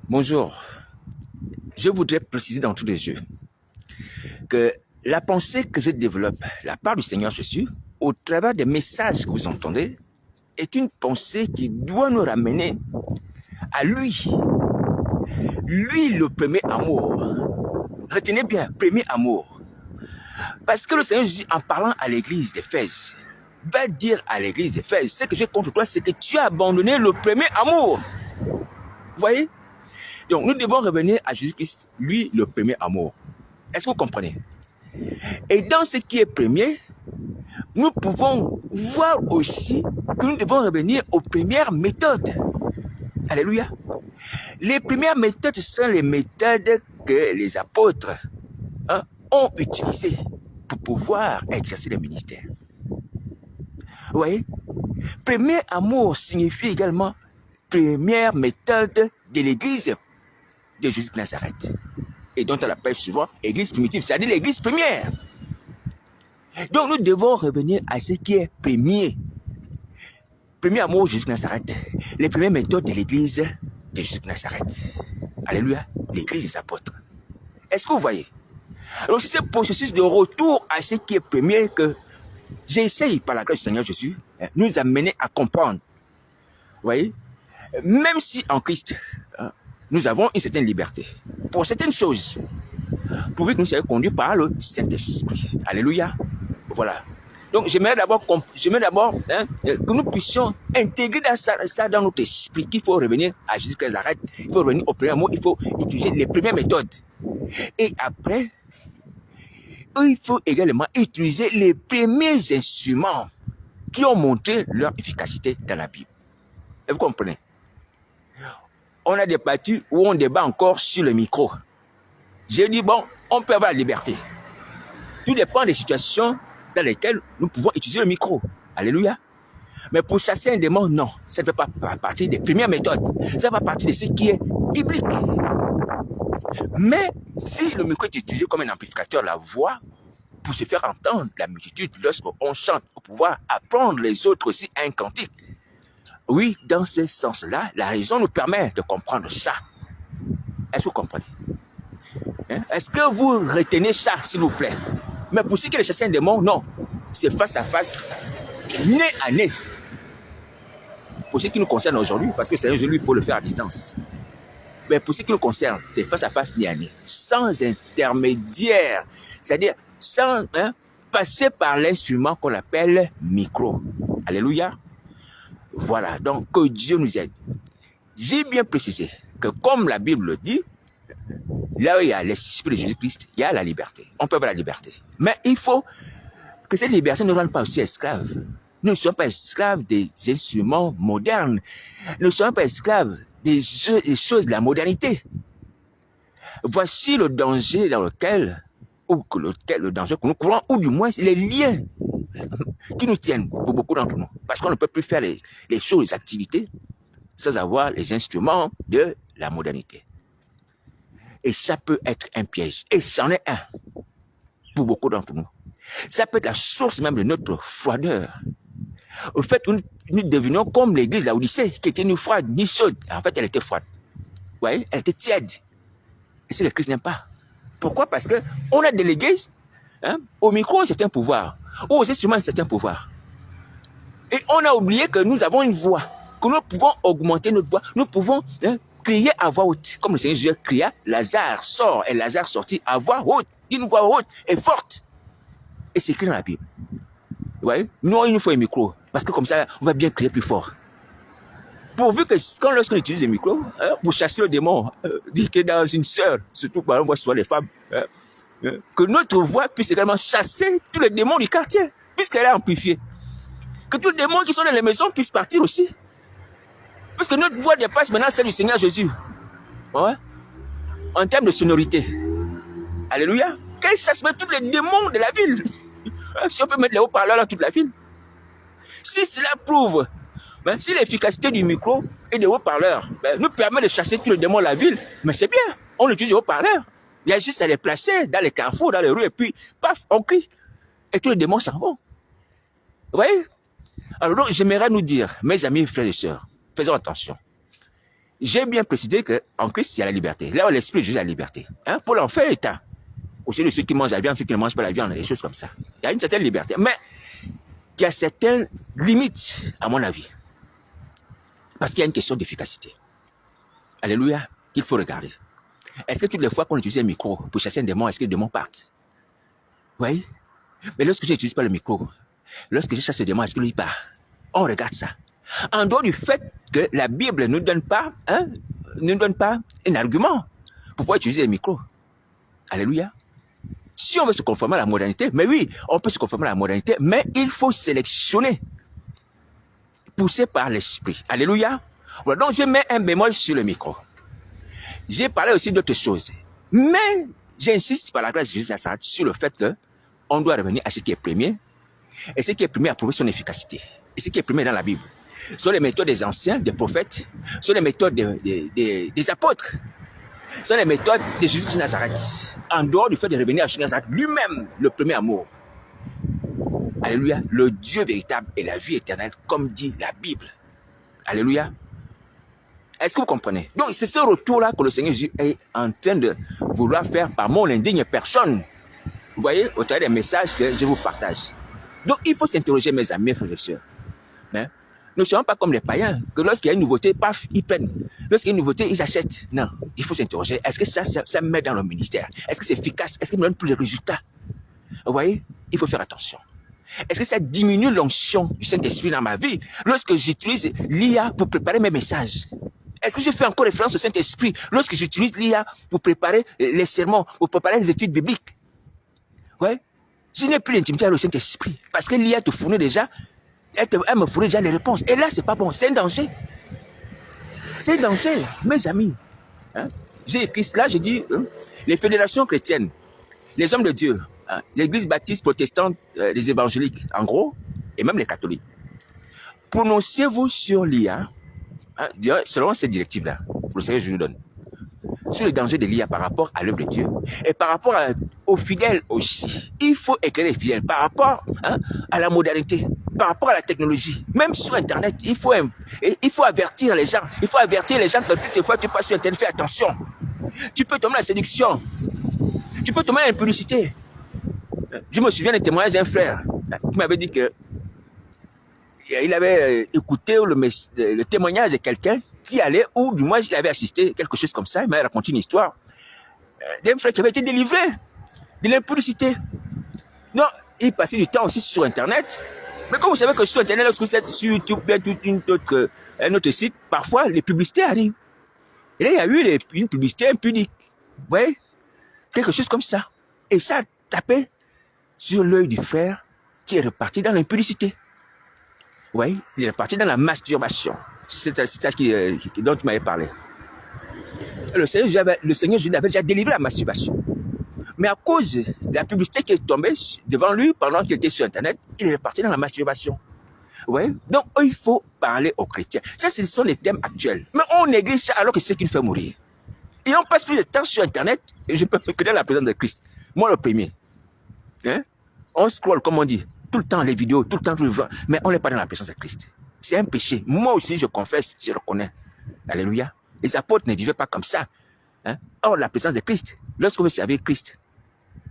Bonjour. Je voudrais préciser d'entrée de jeu que la pensée que je développe, la part du Seigneur Jésus, au travers des messages que vous entendez, est une pensée qui doit nous ramener à lui. Lui, le premier amour. Retenez bien, premier amour. Parce que le Seigneur Jésus, en parlant à l'église d'Éphèse, va dire à l'église d'Éphèse, ce que j'ai contre toi, c'est que tu as abandonné le premier amour. Vous voyez? Donc, nous devons revenir à Jésus-Christ, lui, le premier amour. Est-ce que vous comprenez? Et dans ce qui est premier, nous pouvons voir aussi que nous devons revenir aux premières méthodes. Alléluia. Les premières méthodes, ce sont les méthodes que les apôtres ont utilisées pour pouvoir exercer le ministère. Vous voyez? Premier amour signifie également première méthode de l'église de Jésus de Nazareth. Et dont on appelle souvent église primitive, c'est-à-dire l'église première. Donc nous devons revenir à ce qui est premier. Premier amour Jésus de Nazareth. Les premières méthodes de l'église de Jésus de Nazareth. Alléluia. L'église des apôtres. Est-ce que vous voyez? Alors c'est ce processus de retour à ce qui est premier que j'essaye par la grâce du Seigneur Jésus nous amener à comprendre. Vous voyez? Même si en Christ, nous avons une certaine liberté. Pour certaines choses, pourvu que nous soyons conduits par le Saint-Esprit. Alléluia. Voilà. Donc, j'aimerais d'abord que nous puissions intégrer ça dans notre esprit, qu'il faut revenir à Jésus-Christ Nazareth, il faut revenir au premier amour, il faut utiliser les premières méthodes. Et après, il faut également utiliser les premiers instruments qui ont montré leur efficacité dans la Bible. Et vous comprenez? On a des parties où on débat encore sur le micro. J'ai dit, bon, on peut avoir la liberté. Tout dépend des situations dans lesquelles nous pouvons utiliser le micro. Alléluia. Mais pour chasser un démon, non. Ça ne fait pas partie des premières méthodes. Ça fait partie de ce qui est biblique. Mais si le micro est utilisé comme un amplificateur, la voix, pour se faire entendre la multitude lorsqu'on chante, pour pouvoir apprendre les autres aussi un cantique. Oui, dans ce sens-là, la raison nous permet de comprendre ça. Est-ce que vous comprenez? Est-ce que vous retenez ça, s'il vous plaît? Mais pour ce qui est de chasser un démon, non. C'est face à face, nez à nez. Pour ce qui nous concerne aujourd'hui, parce que c'est un lui pour le faire à distance. Mais pour ce qui nous concerne, c'est face à face, nez à nez. Sans intermédiaire. C'est-à-dire, sans passer par l'instrument qu'on appelle micro. Alléluia. Voilà. Donc, que Dieu nous aide. J'ai bien précisé que comme la Bible le dit, là où il y a l'esprit de Jésus-Christ, il y a la liberté. On peut avoir la liberté. Mais il faut que cette liberté ne nous rende pas aussi esclaves. Nous ne sommes pas esclaves des instruments modernes. Nous ne sommes pas esclaves des choses de la modernité. Voici le danger dans lequel le danger que nous courons, ou du moins les liens qui nous tiennent pour beaucoup d'entre nous. Parce qu'on ne peut plus faire les choses, les activités, sans avoir les instruments de la modernité. Et ça peut être un piège. Et c'en est un pour beaucoup d'entre nous. Ça peut être la source même de notre froideur. Au fait, nous devenons comme l'église de la Odyssée, qui était ni froide, ni chaude. En fait, elle était froide. Vous voyez, elle était tiède. Et c'est le Christ n'aime pas. Pourquoi? Parce qu'on a délégué au micro un certain pouvoir, ou aux instruments un certain pouvoir. Et on a oublié que nous avons une voix, que nous pouvons augmenter notre voix, nous pouvons crier à voix haute. Comme le Seigneur Jésus cria, Lazare sort, et Lazare sortit à voix haute, une voix haute et forte. Et c'est écrit dans la Bible. Vous voyez? Nous, il nous faut un micro, parce que comme ça, on va bien crier plus fort. Pourvu que lorsqu'on utilise le micro, pour chasser le démon, dit que dans une sœur, surtout par exemple, on voit souvent les femmes, que notre voix puisse également chasser tous les démons du quartier, puisqu'elle est amplifiée. Que tous les démons qui sont dans les maisons puissent partir aussi. Parce que notre voix dépasse maintenant celle du Seigneur Jésus. Ouais. En termes de sonorité. Alléluia. Qu'elle chasse même tous les démons de la ville. Si on peut mettre les haut-parleurs dans toute la ville. Si cela prouve, si l'efficacité du micro et des haut-parleurs nous permet de chasser tous les démons de la ville, mais c'est bien. On utilise les haut-parleurs. Il y a juste à les placer dans les carrefours, dans les rues, et puis, paf, on crie. Et tous les démons s'en vont. Vous voyez? Alors donc, j'aimerais nous dire, mes amis, frères et sœurs, faisons attention. J'ai bien précisé qu'en Christ, il y a la liberté. Là où l'Esprit juge la liberté. Hein? Pour l'enfer état. Aussi de ceux qui mangent la viande, ceux qui ne mangent pas la viande, des choses comme ça. Il y a une certaine liberté. Mais il y a certaines limites, à mon avis. Parce qu'il y a une question d'efficacité. Alléluia. Qu'il faut regarder. Est-ce que toutes les fois qu'on utilise un micro pour chasser un démon, est-ce que le démon part? Oui. Mais lorsque je n'utilise pas le micro, lorsque je chasse le démon, est-ce que lui part? On regarde ça. En dehors du fait que la Bible ne nous donne pas un argument pour pouvoir utiliser le micro. Alléluia. Si on veut se conformer à la modernité, mais oui, on peut se conformer à la modernité, mais il faut sélectionner, poussé par l'esprit. Alléluia. Voilà, donc je mets un bémol sur le micro. J'ai parlé aussi d'autres choses, mais j'insiste par la grâce de Jésus sur le fait que on doit revenir à ce qui est premier, et ce qui est premier a prouvé son efficacité, et ce qui est premier dans la Bible. Ce sont les méthodes des anciens, des prophètes, ce sont les méthodes des apôtres, ce sont les méthodes de Jésus de Nazareth. En dehors du fait de revenir à Jésus de Nazareth, lui-même, le premier amour. Alléluia. Le Dieu véritable et la vie éternelle, comme dit la Bible. Alléluia. Est-ce que vous comprenez? Donc, c'est ce retour-là que le Seigneur Jésus est en train de vouloir faire par mon indigne personne. Vous voyez, au travers des messages que je vous partage. Donc, il faut s'interroger, mes amis, frères et sœurs. Hein? Nous ne sommes pas comme les païens, que lorsqu'il y a une nouveauté, paf, ils prennent. Lorsqu'il y a une nouveauté, ils achètent. Non, il faut s'interroger. Est-ce que ça met dans le ministère? Est-ce que c'est efficace? Est-ce qu'il me donne plus de résultats? Vous voyez, il faut faire attention. Est-ce que ça diminue l'onction du Saint-Esprit dans ma vie lorsque j'utilise l'IA pour préparer mes messages? Est-ce que je fais encore référence au Saint-Esprit lorsque j'utilise l'IA pour préparer les sermons, pour préparer les études bibliques? Ouais. Je n'ai plus d'intimité avec le Saint-Esprit parce que l'IA te fournit déjà, elle me fournit déjà les réponses. Et là, c'est pas bon, c'est un danger. C'est un danger, mes amis. Hein? J'ai écrit cela, j'ai dit, les fédérations chrétiennes, les hommes de Dieu, hein, l'église baptiste protestante, les évangéliques, en gros, et même les catholiques, prononcez-vous sur l'IA, hein, selon cette directive-là, le Seigneur je vous donne, sur le danger de l'IA par rapport à l'œuvre de Dieu et par rapport aux fidèles aussi. Il faut éclairer les fidèles par rapport à la modernité, par rapport à la technologie. Même sur Internet, il faut avertir les gens. Il faut avertir les gens que toutes les fois que tu passes sur Internet, fais attention. Tu peux tomber dans la séduction. Tu peux tomber dans l'impudicité. Je me souviens des témoignages d'un frère qui m'avait dit que il avait écouté le témoignage de quelqu'un qui allait, ou du moins il avait assisté, quelque chose comme ça. Il m'a raconté une histoire d'un frère qui avait été délivré de l'impudicité. Non, il passait du temps aussi sur Internet. Mais comme vous savez que sur Internet, lorsque vous êtes sur YouTube, un autre site, parfois les publicités arrivent. Et là, il y a eu une publicité impudique. Vous voyez? Quelque chose comme ça. Et ça a tapé sur l'œil du frère qui est reparti dans l'impudicité. Oui, il est reparti dans la masturbation. C'est ça dont tu m'avais parlé. Le Seigneur Jésus avait déjà délivré la masturbation. Mais à cause de la publicité qui est tombée devant lui pendant qu'il était sur Internet, il est reparti dans la masturbation. Oui. Donc, il faut parler aux chrétiens. Ça, ce sont les thèmes actuels. Mais on néglige ça alors que c'est ce qui nous fait mourir. Et on passe plus de temps sur Internet, et je peux connaître la présence de Christ. Moi, le premier. Hein? On scrolle, comme on dit, tout le temps les vidéos, tout le temps, mais on n'est pas dans la présence de Christ. C'est un péché. Moi aussi, je confesse, je reconnais. Alléluia. Les apôtres ne vivaient pas comme ça. Hein? Or, la présence de Christ, lorsqu'on veut servir Christ,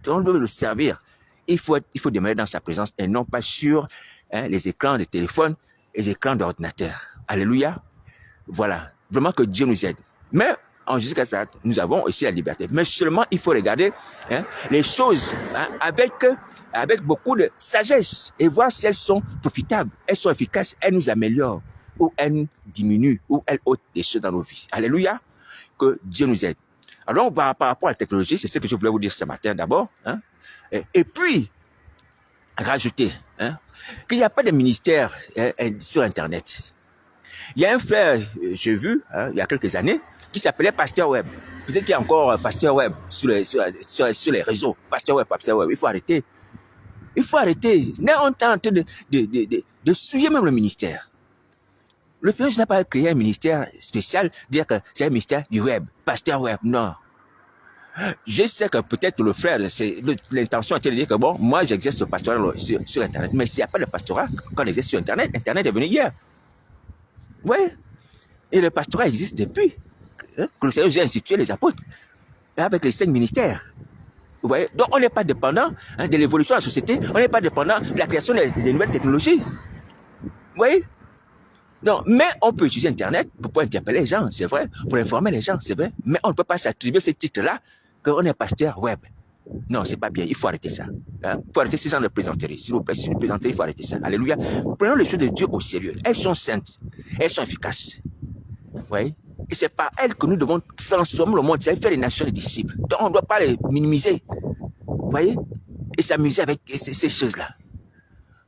on veut le servir, il faut demeurer dans sa présence et non pas sur les écrans de téléphone et les écrans d'ordinateur. Alléluia. Voilà. Vraiment que Dieu nous aide. Mais en jusqu'à ça, nous avons aussi la liberté. Mais seulement, il faut regarder les choses avec beaucoup de sagesse et voir si elles sont profitables, elles sont efficaces, elles nous améliorent ou elles diminuent ou elles ôtent des choses dans nos vies. Alléluia. Que Dieu nous aide. Alors, par rapport à la technologie, c'est ce que je voulais vous dire ce matin d'abord. Hein? Et puis, rajouter qu'il n'y a pas de ministère sur Internet. Il y a un frère, j'ai vu, il y a quelques années, qui s'appelait Pasteur Web. Peut-être qu'il y a encore Pasteur Web sur les réseaux. Pasteur Web. Il faut arrêter. Il faut arrêter. On est en train de souiller même le ministère. Le Seigneur n'a pas créé un ministère spécial, dire que c'est un ministère du web, Pasteur Web, non. Je sais que peut-être le frère, l'intention était de dire que bon, moi j'exerce ce pastorat sur Internet, mais s'il n'y a pas de pastorat, quand on exerce sur Internet, Internet est venu hier. Oui. Et le pastorat existe depuis que le Seigneur a institué les apôtres, avec les 5 ministères. Vous voyez? Donc, on n'est pas dépendant de l'évolution de la société, on n'est pas dépendant de la création des nouvelles technologies. Vous voyez? Donc, mais on peut utiliser Internet pour pouvoir interpeller les gens, c'est vrai, pour informer les gens, c'est vrai, mais on ne peut pas s'attribuer ce titre-là qu'on est pasteur web. Non, c'est pas bien, il faut arrêter ça. Il faut arrêter ces gens de plaisanterie. S'il vous plaît, si vous plaisantez, il faut arrêter ça. Alléluia. Prenons les choses de Dieu au sérieux. Elles sont saintes, elles sont efficaces. Vous voyez? Et c'est par elles que nous devons transformer le monde, faire les nations des disciples. Donc, on ne doit pas les minimiser. Vous voyez? Et s'amuser avec ces choses-là.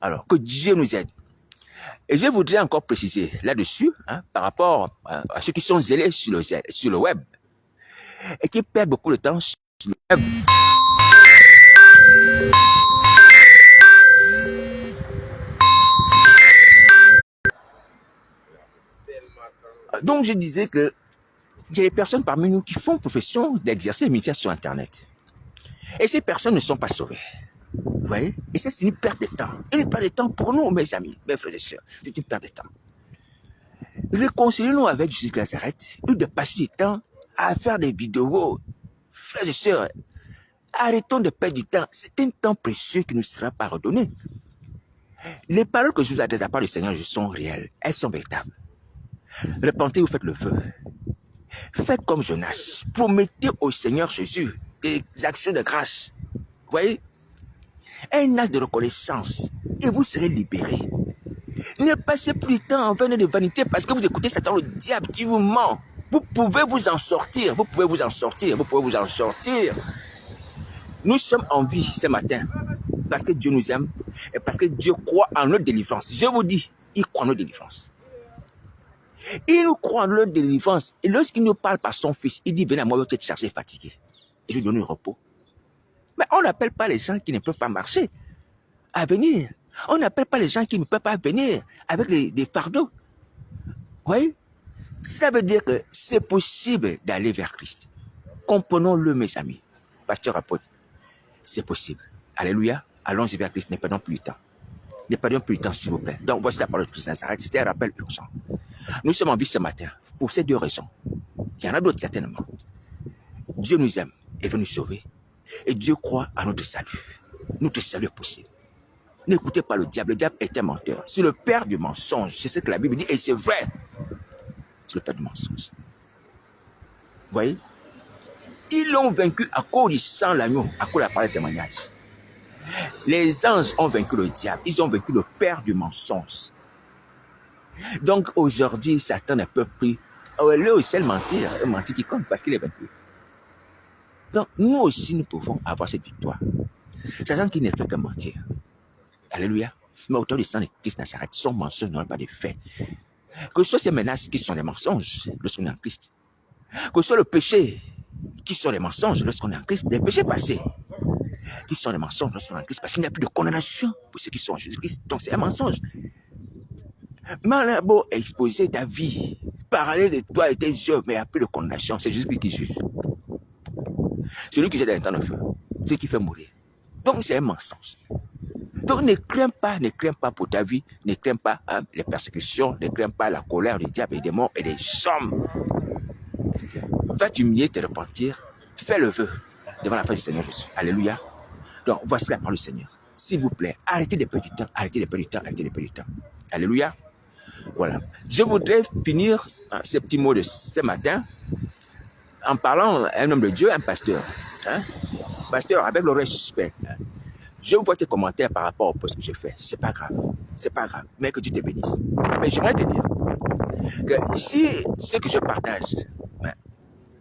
Alors, que Dieu nous aide. Et je voudrais encore préciser là-dessus, par rapport à ceux qui sont zélés sur le web et qui perdent beaucoup de temps sur le web. Donc, je disais que il y a des personnes parmi nous qui font profession d'exercer le ministère sur Internet. Et ces personnes ne sont pas sauvées. Vous voyez? Et ça, c'est une perte de temps. Une perte de temps pour nous, mes amis, mes frères et sœurs. C'est une perte de temps. Réconcilions-nous avec Jésus de Nazareth, ou de passer du temps à faire des vidéos. Frères et sœurs, arrêtons de perdre du temps. C'est un temps précieux qui nous sera pardonné. Les paroles que je vous adresse à part du Seigneur sont réelles. Elles sont véritables. Repentez, vous faites le feu. Faites comme Jonas. Promettez au Seigneur Jésus des actions de grâce. Vous voyez? Un acte de reconnaissance. Et vous serez libérés. Ne passez plus de temps en venant de vanité parce que vous écoutez Satan, le diable qui vous ment. Vous pouvez vous en sortir. Vous pouvez vous en sortir. Vous pouvez vous en sortir. Nous sommes en vie ce matin parce que Dieu nous aime et parce que Dieu croit en notre délivrance. Je vous dis, il croit en notre délivrance. Il nous croit en notre délivrance. Et lorsqu'il nous parle par son Fils, il dit, venez à moi, vous êtes chargé et fatigué. Et je vous donne du repos. Mais on n'appelle pas les gens qui ne peuvent pas marcher à venir. On n'appelle pas les gens qui ne peuvent pas venir avec des fardeaux. Vous voyez? Ça veut dire que c'est possible d'aller vers Christ. Comprenons-le, mes amis. Pasteur apôtre, c'est possible. Alléluia. Allons-y vers Christ. Ne perdons plus de temps. Ne perdons plus de temps, s'il vous plaît. Donc, voici la parole de Christ Nazareth. C'était un rappel urgent. Nous sommes en vie ce matin pour ces 2 raisons. Il y en a d'autres certainement. Dieu nous aime et veut nous sauver. Et Dieu croit à notre salut. Notre salut est possible. N'écoutez pas le diable. Le diable est un menteur. C'est le père du mensonge. C'est ce que la Bible dit et c'est vrai. C'est le père du mensonge. Vous voyez? Ils l'ont vaincu à cause du sang l'agneau, à cause de la parole de témoignage. Les anges ont vaincu le diable. Ils ont vaincu le père du mensonge. Donc aujourd'hui, Satan ne peut plus. Lui aussi, mentir. Un mentir qui compte parce qu'il est vaincu. Donc nous aussi, nous pouvons avoir cette victoire. Sachant qu'il ne fait que mentir. Alléluia. Mais autant du sang de Christ Nazareth, son mensonge n'ont pas de fait. Que ce soit ces menaces qui sont des mensonges lorsqu'on est en Christ. Que ce soit le péché qui sont des mensonges lorsqu'on est en Christ. Les péchés passés qui sont des mensonges lorsqu'on est en Christ. Parce qu'il n'y a plus de condamnation pour ceux qui sont en Jésus-Christ. Donc c'est un mensonge. Malabo exposer ta vie, parler de toi et tes œuvres, mais il n'y a plus de condamnation. C'est Jésus-Christ qui juge. C'est lui qui jette dans les temps de feu. C'est lui qui fait mourir. Donc c'est un mensonge. Donc ne crains pas pour ta vie, ne crains pas les persécutions, ne crains pas la colère du diable et des démons et des hommes. Va t'humilier, te repentir, fais le vœu devant la face du Seigneur Jésus. Alléluia. Donc voici la parole du Seigneur. S'il vous plaît, arrêtez de perdre du temps, arrêtez de perdre du temps, arrêtez de perdre du temps. Alléluia. Voilà. Je voudrais finir ce petit mot de ce matin en parlant à un homme de Dieu, un pasteur. Pasteur, avec le respect. Je vois tes commentaires par rapport au post que j'ai fait. C'est pas grave. C'est pas grave. Mais que Dieu te bénisse. Mais j'aimerais te dire que si ce que je partage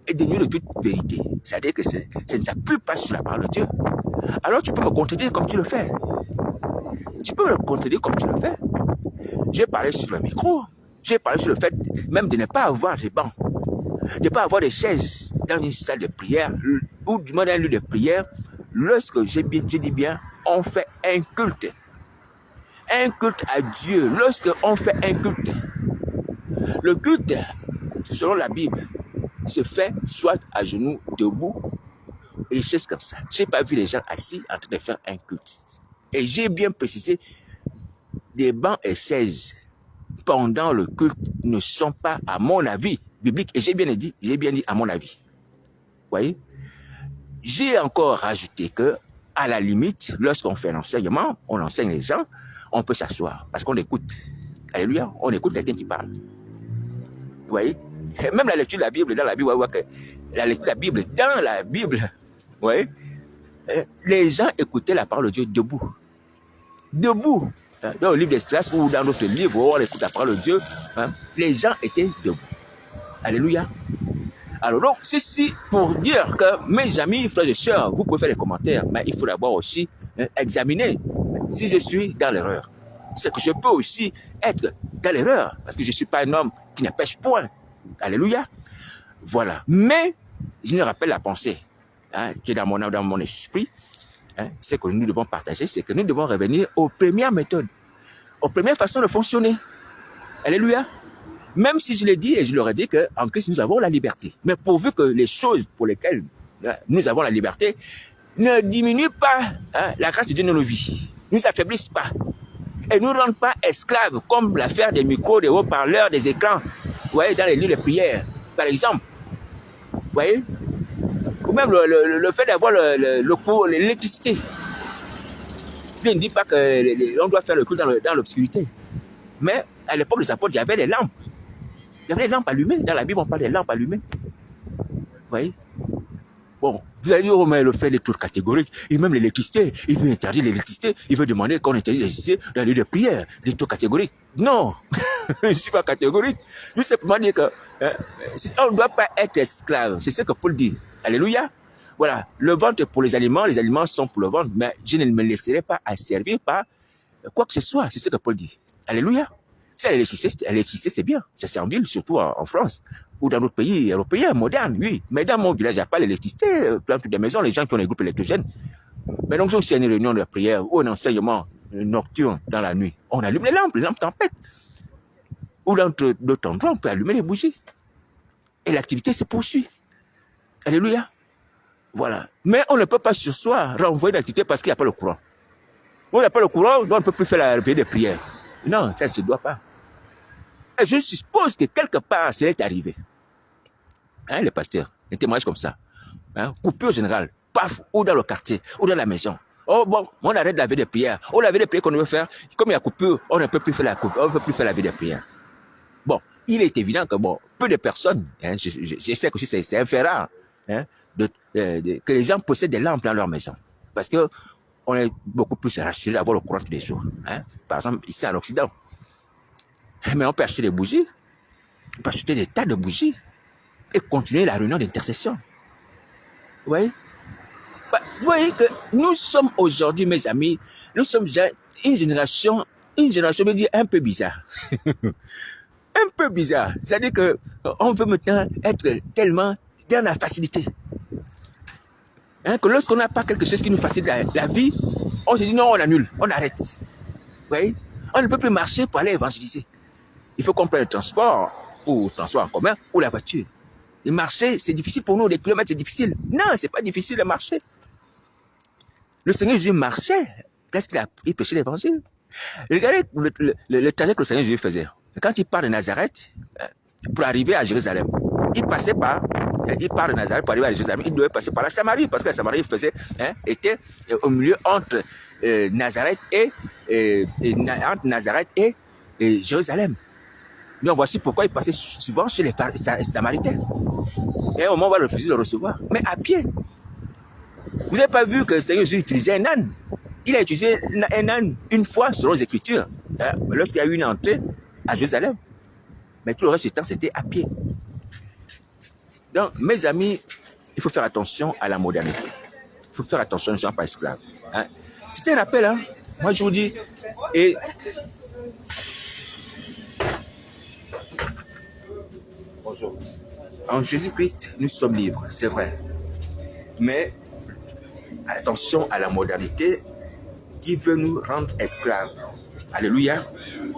est dénué de toute vérité, c'est-à-dire que ça ne s'appuie pas sur la parole de Dieu, alors tu peux me contredire comme tu le fais. Tu peux me contredire comme tu le fais. J'ai parlé sur le micro. J'ai parlé sur le fait même de ne pas avoir des bancs, de ne pas avoir des chaises dans une salle de prière ou du moins dans un lieu de prière. Lorsque je dis bien, on fait un culte à Dieu. Lorsque on fait un culte, le culte, selon la Bible, se fait soit à genoux, debout, et des choses comme ça. Je n'ai pas vu les gens assis en train de faire un culte. Et j'ai bien précisé des bancs et chaises. pendant le culte ne sont pas, à mon avis, bibliques. Et j'ai bien dit à mon avis. Vous voyez? J'ai encore rajouté que, à la limite, lorsqu'on fait l'enseignement, on enseigne les gens, on peut s'asseoir parce qu'on écoute. Alléluia, on écoute quelqu'un qui parle. Vous voyez? Et même la lecture de la Bible, dans la Bible, on voit que la lecture de la Bible, dans la Bible, vous voyez, les gens écoutaient la parole de Dieu debout. Debout. Dans le livre d'Esdras ou dans d'autres livres où on écoute la parole de Dieu, les gens étaient debout. Alléluia. Alors donc, ceci pour dire que mes amis, frères et sœurs, vous pouvez faire des commentaires, mais il faut d'abord aussi examiner si je suis dans l'erreur. C'est que je peux aussi être dans l'erreur, parce que je ne suis pas un homme qui ne pêche point. Alléluia. Voilà. Mais, je me rappelle la pensée qui est dans mon esprit, c'est que nous devons partager, c'est que nous devons revenir aux premières méthodes, aux premières façons de fonctionner. Alléluia. Même si je l'ai dit et je leur ai dit qu'en Christ, nous avons la liberté. Mais pourvu que les choses pour lesquelles nous avons la liberté ne diminuent pas la grâce de Dieu dans nos vies, ne nous affaiblissent pas et ne nous rendent pas esclaves, comme l'affaire des micros, des haut-parleurs, des écrans, vous voyez, dans les lieux de prière, par exemple. Vous voyez? Ou même le fait d'avoir l'électricité. Je ne dis pas qu'on doit faire le culte dans l'obscurité. Mais à l'époque des apôtres, il y avait des lampes. Il y avait des lampes allumées. Dans la Bible, on parle des lampes allumées. Vous voyez? Bon, vous allez dire, oh, mais le fait des trucs catégoriques, et même l'électricité, il veut interdire l'électricité, il veut demander qu'on interdise l'électricité dans les lieux de prière, des trucs catégoriques. Non, je ne suis pas catégorique. Je veux simplement dire que on ne doit pas être esclave. C'est ce que Paul dit. Alléluia. Voilà, le ventre est pour les aliments sont pour le ventre, mais je ne me laisserai pas asservir par quoi que ce soit. C'est ce que Paul dit. Alléluia. C'est l'électricité, c'est bien. Ça c'est en ville, surtout en France. Ou dans d'autres pays européens, modernes, oui. Mais dans mon village, il n'y a pas l'électricité. Plein des maisons, les gens qui ont des groupes électrogènes. Mais donc, si c'est une réunion de prière ou un enseignement nocturne dans la nuit, on allume les lampes tempête. Ou dans d'autres endroits, on peut allumer les bougies. Et l'activité se poursuit. Alléluia. Voilà. Mais on ne peut pas sur soi renvoyer l'activité parce qu'il n'y a pas le courant. Où il n'y a pas le courant, donc on ne peut plus faire la prière de prière. Non, ça ne se doit pas. Et je suppose que quelque part, ça est arrivé. Les pasteurs, des témoignages comme ça. Coupure générale, paf, ou dans le quartier, ou dans la maison. Oh bon, on arrête la vie de prière. Oh, la vie de prière qu'on veut faire, comme il y a coupure, on ne peut plus faire la vie de prière. Bon, il est évident que peu de personnes, je sais que c'est un fait rare, que les gens possèdent des lampes dans leur maison. Parce que on est beaucoup plus rassuré d'avoir le courant tous les jours. Par exemple, ici en Occident. Mais on peut acheter des bougies, on peut acheter des tas de bougies et continuer la réunion d'intercession. Vous voyez? Vous voyez que nous sommes aujourd'hui, mes amis, nous sommes déjà une génération, je veux dire, un peu bizarre. Un peu bizarre. C'est-à-dire qu'on veut maintenant être tellement dans la facilité. Que lorsqu'on n'a pas quelque chose qui nous facilite la vie, on se dit non, on annule, on arrête. Vous voyez? On ne peut plus marcher pour aller évangéliser. Il faut qu'on prenne le transport, ou le transport en commun, ou la voiture. Et marcher, c'est difficile pour nous, les kilomètres, c'est difficile. Non, c'est pas difficile de marcher. Le Seigneur Jésus marchait, parce qu'il prêchait l'évangile. Regardez le trajet que le Seigneur Jésus faisait. Quand il part de Nazareth, pour arriver à Jérusalem, il part de Nazareth pour arriver à Jérusalem, il devait passer par la Samarie, parce que la Samarie était au milieu entre Nazareth et Jérusalem. Donc voici pourquoi il passait souvent chez les Samaritains. Et à un moment, on va refuser de le recevoir. Mais à pied. Vous n'avez pas vu que le Seigneur Jésus utilisait un âne? Il a utilisé un âne une fois selon les Écritures, lorsqu'il y a eu une entrée à Jérusalem. Mais tout le reste du temps, c'était à pied. Donc, mes amis, il faut faire attention à la modernité. Il faut faire attention, ne soyons pas esclaves. C'était un rappel, Moi, je vous dis, et bonjour. En Jésus-Christ, nous sommes libres, c'est vrai. Mais attention à la modernité qui veut nous rendre esclaves. Alléluia.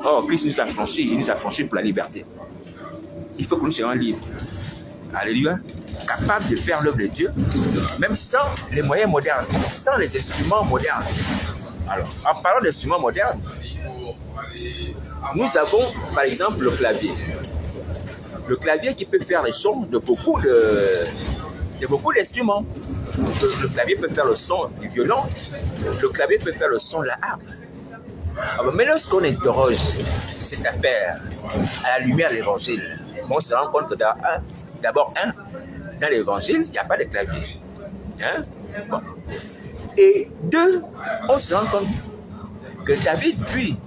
Oh, Christ nous a franchis, il nous a franchis pour la liberté. Il faut que nous soyons libres. Alléluia. Capables de faire l'œuvre de Dieu, même sans les moyens modernes, sans les instruments modernes. Alors, en parlant d'instruments modernes, Nous avons, par exemple, le clavier. Le clavier qui peut faire les sons de beaucoup d'instruments. Le clavier peut faire le son du violon. Le clavier peut faire le son de la harpe. Mais lorsqu'on interroge cette affaire à la lumière de l'évangile, on se rend compte que d'abord, dans l'évangile, il n'y a pas de clavier. Hein? Bon. Et deux, on se rend compte que David, lui,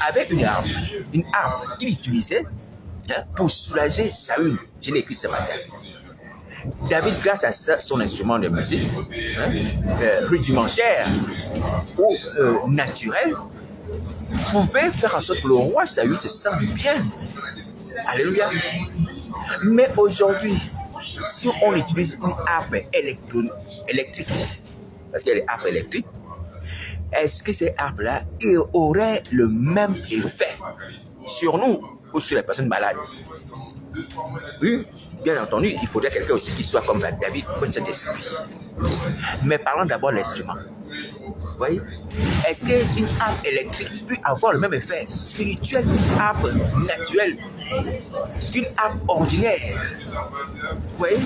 avait une harpe qu'il utilisait pour soulager Saül. Je l'ai écrit ce matin. David, grâce à son instrument de musique, rudimentaire ou naturel, pouvait faire en sorte que le roi Saül se sente bien. Alléluia. Mais aujourd'hui, si on utilise une harpe électrique, parce qu'il y a des harpes électriques, est-ce que ces harpes-là auraient le même effet sur nous ou sur les personnes malades? Oui, bien entendu, il faudrait quelqu'un aussi qui soit comme David, comme cet esprit. Mais parlons d'abord de l'instrument. Vous voyez? Est-ce qu'une harpe électrique peut avoir le même effet spirituel qu'une harpe naturelle, qu'une harpe ordinaire? Vous voyez?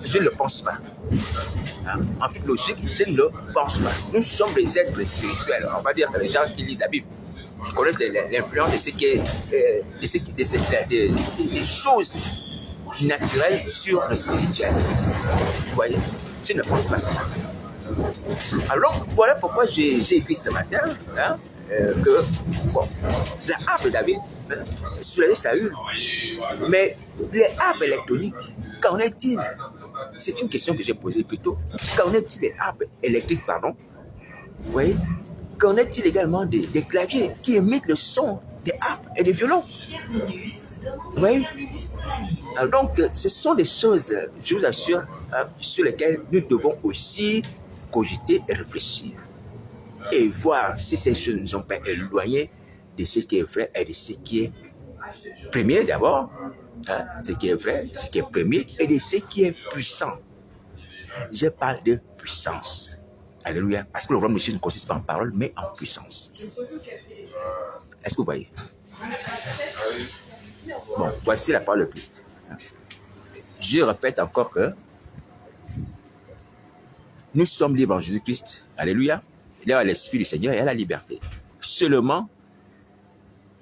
Je ne le pense pas. En toute logique, je ne le pense pas. Nous sommes des êtres spirituels. On va dire que les gens qui lisent la Bible, qui connaissent l'influence de ce qui est des choses naturelles sur le spirituel. Vous voyez? Je ne pense pas ça. Alors, voilà pourquoi j'ai écrit ce matin que la harpe de David soulageait Saül. Mais les harpes électroniques, qu'en est-il? C'est une question que j'ai posée plutôt. Qu'en est-il des harpes électriques, pardon? Vous voyez? Qu'en est-il également des claviers qui émettent le son des harpes et des violons? Vous voyez? Alors donc, ce sont des choses, je vous assure, sur lesquelles nous devons aussi cogiter et réfléchir. Et voir si ces choses ne nous ont pas éloignés de ce qui est vrai et de ce qui est premier d'abord, ce qui est vrai, ce qui est premier, et de ce qui est puissant. Je parle de puissance. Alléluia. Parce que le royaume de Dieu ne consiste pas en parole, mais en puissance. Est-ce que vous voyez? Bon, voici la parole de Christ. Je répète encore que nous sommes libres en Jésus-Christ. Alléluia. Il y a l'Esprit du Seigneur et à la liberté. Seulement,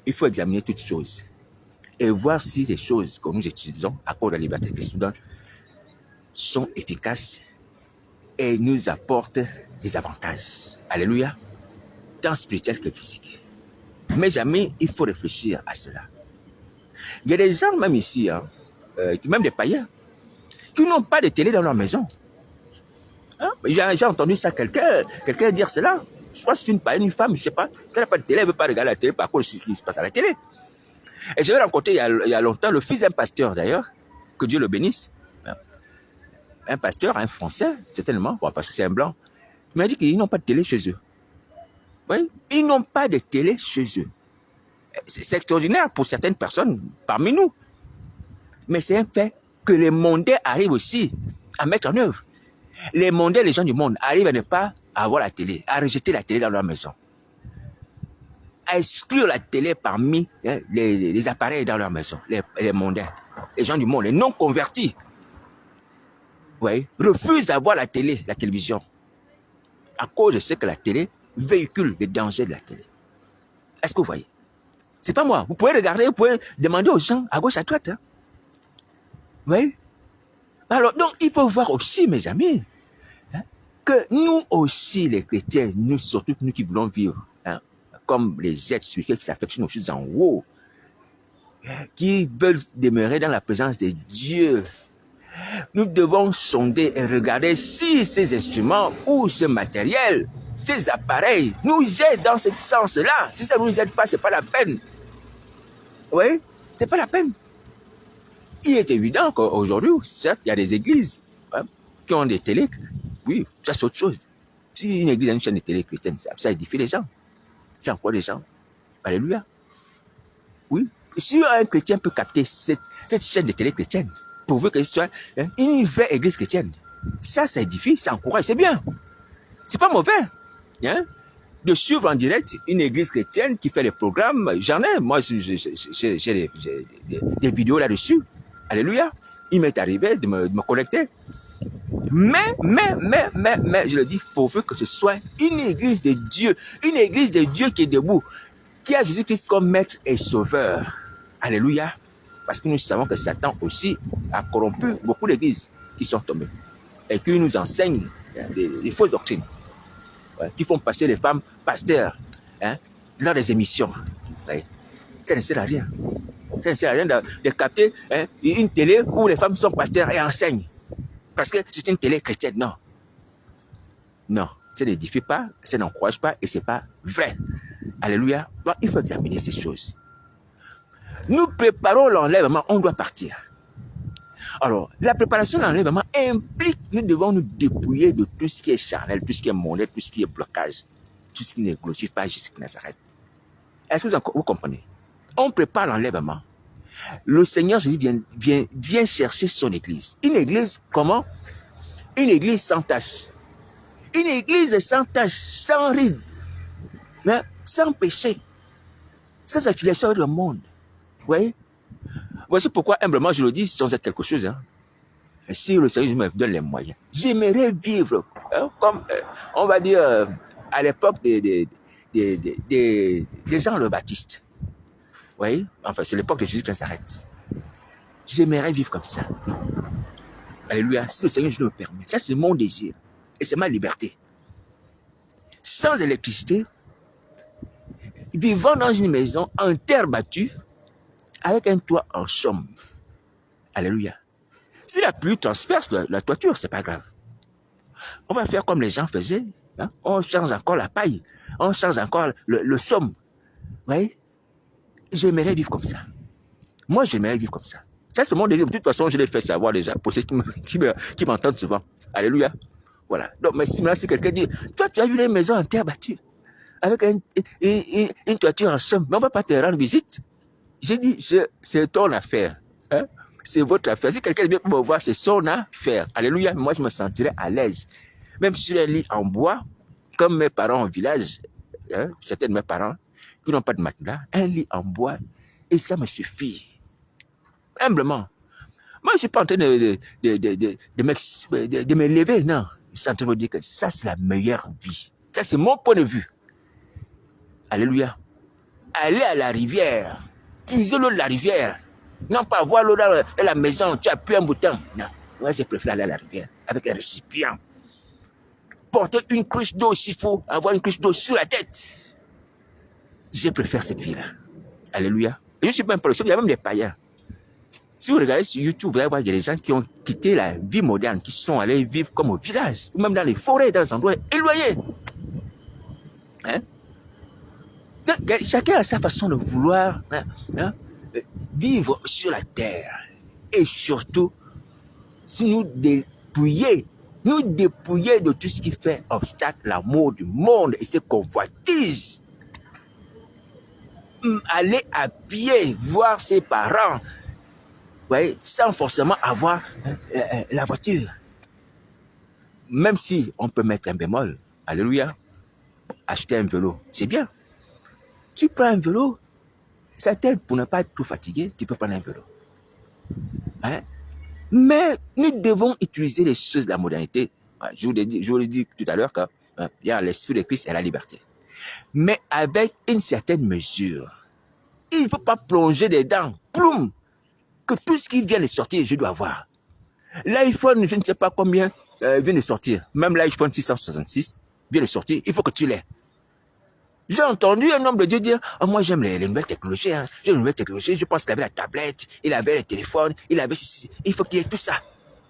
il faut examiner toutes choses et voir si les choses que nous utilisons à cause de la liberté que Christ nous donne sont efficaces et nous apportent des avantages. Alléluia. Tant spirituel que physique. Mais jamais il faut réfléchir à cela. Il y a des gens, même ici, même des païens, qui n'ont pas de télé dans leur maison. J'ai entendu ça, quelqu'un dire cela. Je crois que c'est une païenne, une femme, je ne sais pas. Elle n'a pas de télé, elle ne veut pas regarder la télé par rapport à ce qui se passe à la télé. Et j'avais rencontré il y a longtemps le fils d'un pasteur d'ailleurs, que Dieu le bénisse. Un pasteur, un Français, certainement, parce que c'est un blanc. Il m'a dit qu'ils n'ont pas de télé chez eux. Oui, ils n'ont pas de télé chez eux. C'est extraordinaire pour certaines personnes parmi nous. Mais c'est un fait que les mondains arrivent aussi à mettre en œuvre. Les mondains, les gens du monde, arrivent à ne pas avoir la télé, à rejeter la télé dans leur maison. À exclure la télé parmi les appareils dans leur maison, les mondains, les gens du monde, les non convertis. Oui, refusent d'avoir la télé, la télévision, à cause de ce que la télé véhicule, les dangers de la télé. Est-ce que vous voyez? C'est pas moi. Vous pouvez regarder, vous pouvez demander aux gens à gauche, à droite. Hein? Oui. Alors, donc, il faut voir aussi, mes amis, que nous aussi, les chrétiens, nous, surtout nous qui voulons vivre, comme les êtres spirituels qui s'affectionnent aux choses en haut, qui veulent demeurer dans la présence de Dieu, nous devons sonder et regarder si ces instruments ou ce matériel, ces appareils nous aident dans ce sens-là. Si ça ne nous aide pas, ce n'est pas la peine. Oui, ce n'est pas la peine. Il est évident qu'aujourd'hui, certes, il y a des églises qui ont des télés. Oui, ça c'est autre chose. Si une église a une chaîne de télé chrétienne, ça édifie les gens. C'est encore des gens. Alléluia. Oui. Si un chrétien peut capter cette chaîne de télé chrétienne, pourvu qu'elle soit une vraie église chrétienne, ça édifie, ça encourage, c'est bien. C'est pas mauvais. Hein? de suivre en direct une église chrétienne qui fait des programmes. J'en ai, moi, j'ai des vidéos là-dessus. Alléluia. Il m'est arrivé de me connecter. Mais, je le dis, pourvu que ce soit une église de Dieu qui est debout, qui a Jésus-Christ comme maître et sauveur. Alléluia. Parce que nous savons que Satan aussi a corrompu beaucoup d'églises qui sont tombées et qui nous enseignent des fausses doctrines, qui font passer les femmes pasteurs dans des émissions. Ouais. Ça ne sert à rien. Ça ne sert à rien de capter une télé où les femmes sont pasteurs et enseignent. Parce que c'est une télé chrétienne. Non. Non. Ça n'édifie pas, ça n'encourage pas et ce n'est pas vrai. Alléluia. Donc, il faut examiner ces choses. Nous préparons l'enlèvement, on doit partir. Alors, la préparation de l'enlèvement implique que nous devons nous dépouiller de tout ce qui est charnel, tout ce qui est monnaie, tout ce qui est blocage, tout ce qui ne glorifie pas Jésus de Nazareth. Est-ce que vous comprenez? On prépare l'enlèvement. Le Seigneur Jésus vient chercher son église. Une église comment? Une église sans tache. Une église sans tache, sans ride, sans péché, sans affiliation avec le monde. Vous voyez? Voici pourquoi, humblement, je le dis sans être quelque chose. Si le Seigneur me donne les moyens, j'aimerais vivre comme, on va dire, à l'époque des Jean le Baptiste. Vous voyez? Enfin, c'est l'époque de Jésus qui s'arrête. J'aimerais vivre comme ça. Alléluia. Si le Seigneur me permet. Ça, c'est mon désir. Et c'est ma liberté. Sans électricité, vivant dans une maison en terre battue, avec un toit en chaume. Alléluia. Si la pluie transperce la toiture, c'est pas grave. On va faire comme les gens faisaient. On change encore la paille. On change encore le somme. Vous voyez? J'aimerais vivre comme ça. Moi, j'aimerais vivre comme ça. Ça, c'est mon désir. De toute façon, je l'ai fait savoir déjà pour ceux qui m'entendent souvent. Alléluia. Voilà. Donc, mais si quelqu'un dit, toi, tu as vu une maison en terre battue, avec une toiture en somme, mais on ne va pas te rendre visite. J'ai dit, c'est ton affaire. C'est votre affaire. Si quelqu'un vient me voir, c'est son affaire. Alléluia. Moi, je me sentirais à l'aise. Même sur un lit en bois, comme mes parents au village, certains de mes parents, qui n'ont pas de matelas, un lit en bois, et ça me suffit. Humblement. Moi, je ne suis pas en train de me lever, non. Je suis en train de vous dire que ça, c'est la meilleure vie. Ça, c'est mon point de vue. Alléluia. Aller à la rivière, puiser l'eau de la rivière, non pas avoir l'eau dans la maison, tu as pu un bouton. Non, moi, je préfère aller à la rivière avec un récipient. Porter une cruche d'eau s'il faut, avoir une cruche d'eau sur la tête. Je préfère cette vie-là. Alléluia. Et je ne suis pas un peu le seul, il y a même des païens. Si vous regardez sur YouTube, vous allez voir, il y a des gens qui ont quitté la vie moderne, qui sont allés vivre comme au village, ou même dans les forêts, dans des endroits éloignés. Donc, chacun a sa façon de vouloir vivre sur la terre. Et surtout, si nous dépouiller de tout ce qui fait obstacle à l'amour du monde et ses convoitises. Aller à pied, voir ses parents, voyez, sans forcément avoir la voiture. Même si on peut mettre un bémol, alléluia, acheter un vélo, c'est bien. Tu prends un vélo, ça t'aide pour ne pas être trop fatigué, tu peux prendre un vélo. Mais nous devons utiliser les choses de la modernité. Je vous l'ai dit tout à l'heure qu'il y a l'esprit de Christ et la liberté. Mais avec une certaine mesure. Il ne faut pas plonger dedans. Ploum! Que tout ce qui vient de sortir, je dois avoir. L'iPhone, je ne sais pas combien, vient de sortir. Même l'iPhone 666 vient de sortir. Il faut que tu l'aies. J'ai entendu un homme de Dieu dire, oh, moi j'aime les nouvelles technologies. J'ai une nouvelle technologie. Je pense qu'il avait la tablette, il avait le téléphone, il avait ceci. Il faut qu'il y ait tout ça.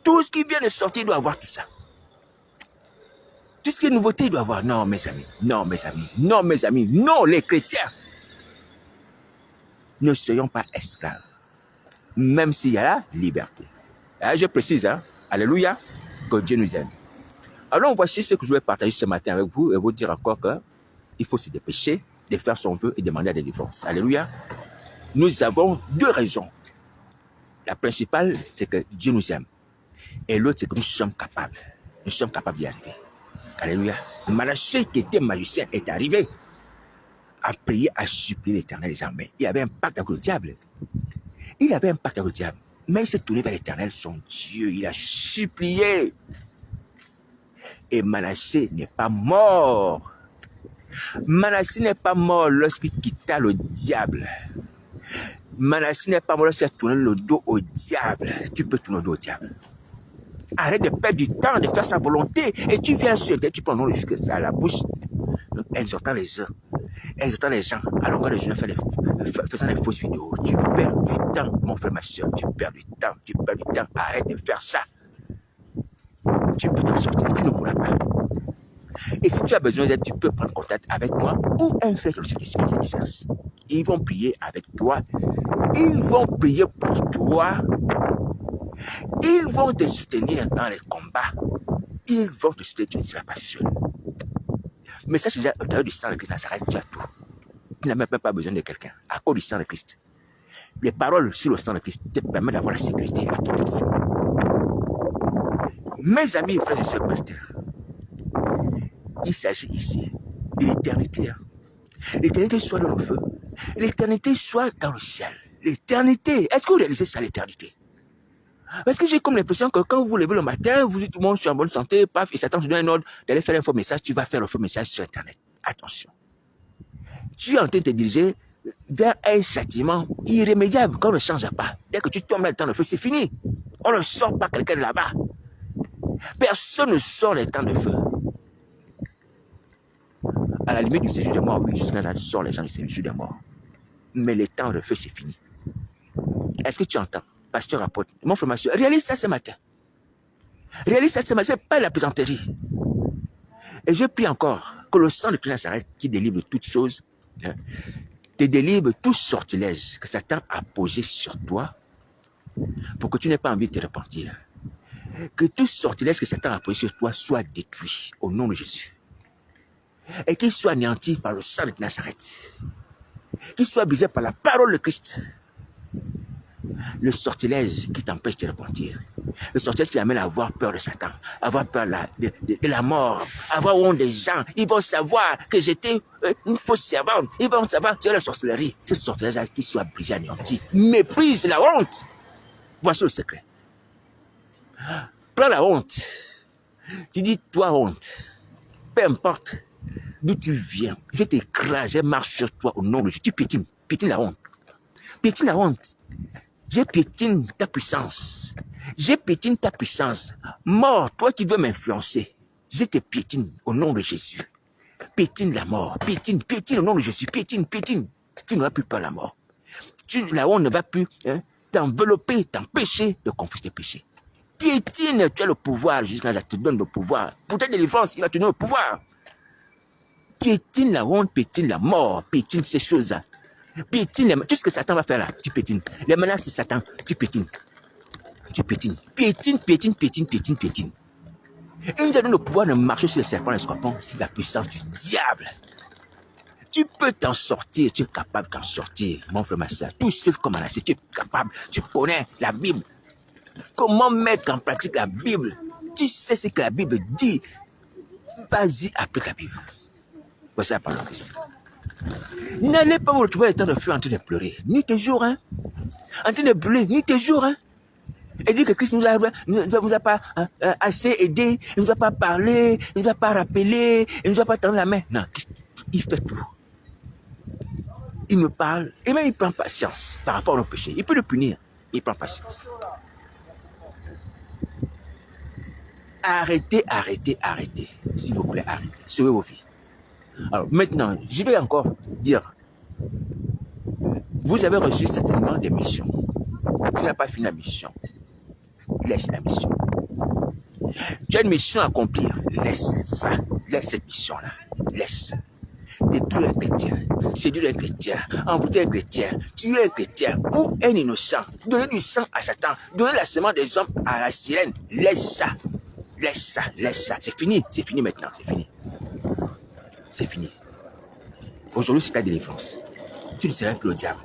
Tout ce qui vient de sortir, il doit avoir tout ça. Tout ce qui est nouveauté, il doit avoir. Non, mes amis. Non, mes amis. Non, mes amis. Non, les chrétiens. Ne soyons pas esclaves. Même s'il y a la liberté. Je précise, alléluia, que Dieu nous aime. Alors, voici ce que je vais partager ce matin avec vous et vous dire encore qu'il faut se dépêcher de faire son vœu et demander la délivrance. Alléluia. Nous avons deux raisons. La principale, c'est que Dieu nous aime. Et l'autre, c'est que nous sommes capables. Nous sommes capables d'y arriver. Alléluia. Manassé, qui était magicien, est arrivé à prier, à supplier l'Éternel des armées. Il avait un pacte avec le diable. Il avait un pacte avec le diable. Mais il s'est tourné vers l'Éternel, son Dieu. Il a supplié. Et Manassé n'est pas mort. Manassé n'est pas mort lorsqu'il quitta le diable. Manassé n'est pas mort lorsqu'il a tourné le dos au diable. Tu peux tourner le dos au diable. Arrête de perdre du temps, de faire sa volonté. Et tu viens sur terre, tu prends le nom de Jésus à la bouche. Exhortant les gens. Exhortant les gens. À longueur de journée, faisant des fausses vidéos. Tu perds du temps, mon frère, ma soeur. Tu perds du temps. Tu perds du temps. Arrête de faire ça. Tu peux t'en sortir. Tu ne pourras pas. Et si tu as besoin d'aide, tu peux prendre contact avec moi ou un frère qui est spécialiste. Ils vont prier avec toi. Ils vont prier pour toi. Ils vont te soutenir dans les combats. Ils vont te soutenir, tu ne seras pas seul. Mais sache déjà, au travers du sang de Christ, Nazareth, tu as tout. Tu n'as même pas besoin de quelqu'un. À cause du sang de Christ. Les paroles sur le sang de Christ te permettent d'avoir la sécurité, la protection. Mes amis, frères et sœurs pasteurs, il s'agit ici de l'éternité. L'éternité soit dans le feu. L'éternité soit dans le ciel. L'éternité. Est-ce que vous réalisez ça, l'éternité? Parce que j'ai comme l'impression que quand vous vous levez le matin, vous dites tout le monde, je suis en bonne santé, paf, et Satan te donne un ordre d'aller faire un faux message, tu vas faire le faux message sur Internet. Attention. Tu es en train de te diriger vers un châtiment irrémédiable qu'on ne change pas. Dès que tu tombes dans le feu, c'est fini. On ne sort pas quelqu'un de là-bas. Personne ne sort les temps de feu. À la limite du séjour de mort, oui, jusqu'à là, tu sors les gens du séjour de mort. Mais les temps de feu, c'est fini. Est-ce que tu entends? Pasteur apôtre, mon frère, ma soeur, réalise ça ce matin. Réalise ça ce matin, c'est pas la plaisanterie. Et je prie encore que le sang de Christ Nazareth, qui délivre toutes choses, te délivre tout sortilège que Satan a posé sur toi pour que tu n'aies pas envie de te repentir. Que tout sortilège que Satan a posé sur toi soit détruit au nom de Jésus. Et qu'il soit anéanti par le sang de Nazareth. Qu'il soit brisé par la parole de Christ. Le sortilège qui t'empêche de repentir. Le sortilège qui amène à avoir peur de Satan, avoir peur de la mort, avoir honte des gens. Ils vont savoir que j'étais une fausse servante. Ils vont savoir que j'ai la sorcellerie. Ce sortilège qui soit brisé, anéanti. Méprise la honte. Voici le secret. Prends la honte. Tu dis, toi honte. Peu importe d'où tu viens. Je t'écrase, je marche sur toi au nom de Jésus. Tu piétines. Piétine la honte. Piétine la honte. Je piétine ta puissance. Je piétine ta puissance. Mort, toi qui veux m'influencer, je te piétine au nom de Jésus. Piétine la mort. Piétine, piétine au nom de Jésus. Piétine, piétine. Tu n'auras plus peur de la mort. La honte ne va plus t'envelopper, t'empêcher de confesser tes péchés. Piétine, tu as le pouvoir. Jusqu'à ça te donne le pouvoir. Pour ta délivrance, il va te donner le pouvoir. Piétine la honte, piétine la mort, piétine ces choses-là. Piétine, tout ce que Satan va faire là, tu piétines. Les menaces de Satan, tu piétines. Tu piétines. Piétine, piétine, piétine, piétine, piétine. Et nous avons le pouvoir de marcher sur les serpents et les scorpions, sur la puissance du diable. Tu peux t'en sortir, tu es capable d'en sortir, mon frère, ma soeur. Tout seul comme Manassé, tu es capable, tu connais la Bible. Comment mettre en pratique la Bible? Tu sais ce que la Bible dit. Vas-y, applique la Bible. Voici la parole de Christ. N'allez pas vous retrouver le temps de feu en train de pleurer, ni tes jours, hein. En train de brûler, ni tes jours, hein. Et dire que Christ ne vous a pas assez aidé, il ne nous a pas parlé, il ne nous a pas rappelé, il ne nous a pas tendu la main. Non, il fait tout. Il me parle, et même il prend patience par rapport à nos péchés. Il peut le punir, il prend patience. Arrêtez, arrêtez, arrêtez. S'il vous plaît, arrêtez. Sauvez vos vies. Alors maintenant, je vais encore dire, vous avez reçu certainement des missions. Tu n'as pas fini la mission. Laisse la mission. Tu as une mission à accomplir. Laisse ça. Laisse cette mission-là. Laisse. Détruire un chrétien. Séduire un chrétien. Envoûter un chrétien. Tuer un chrétien. Ou un innocent. Donner du sang à Satan. Donner la semence des hommes à la sirène. Laisse ça. Laisse ça. Laisse ça. C'est fini. C'est fini maintenant. C'est fini. C'est fini. Aujourd'hui, c'est ta délivrance. Tu ne seras plus le diable.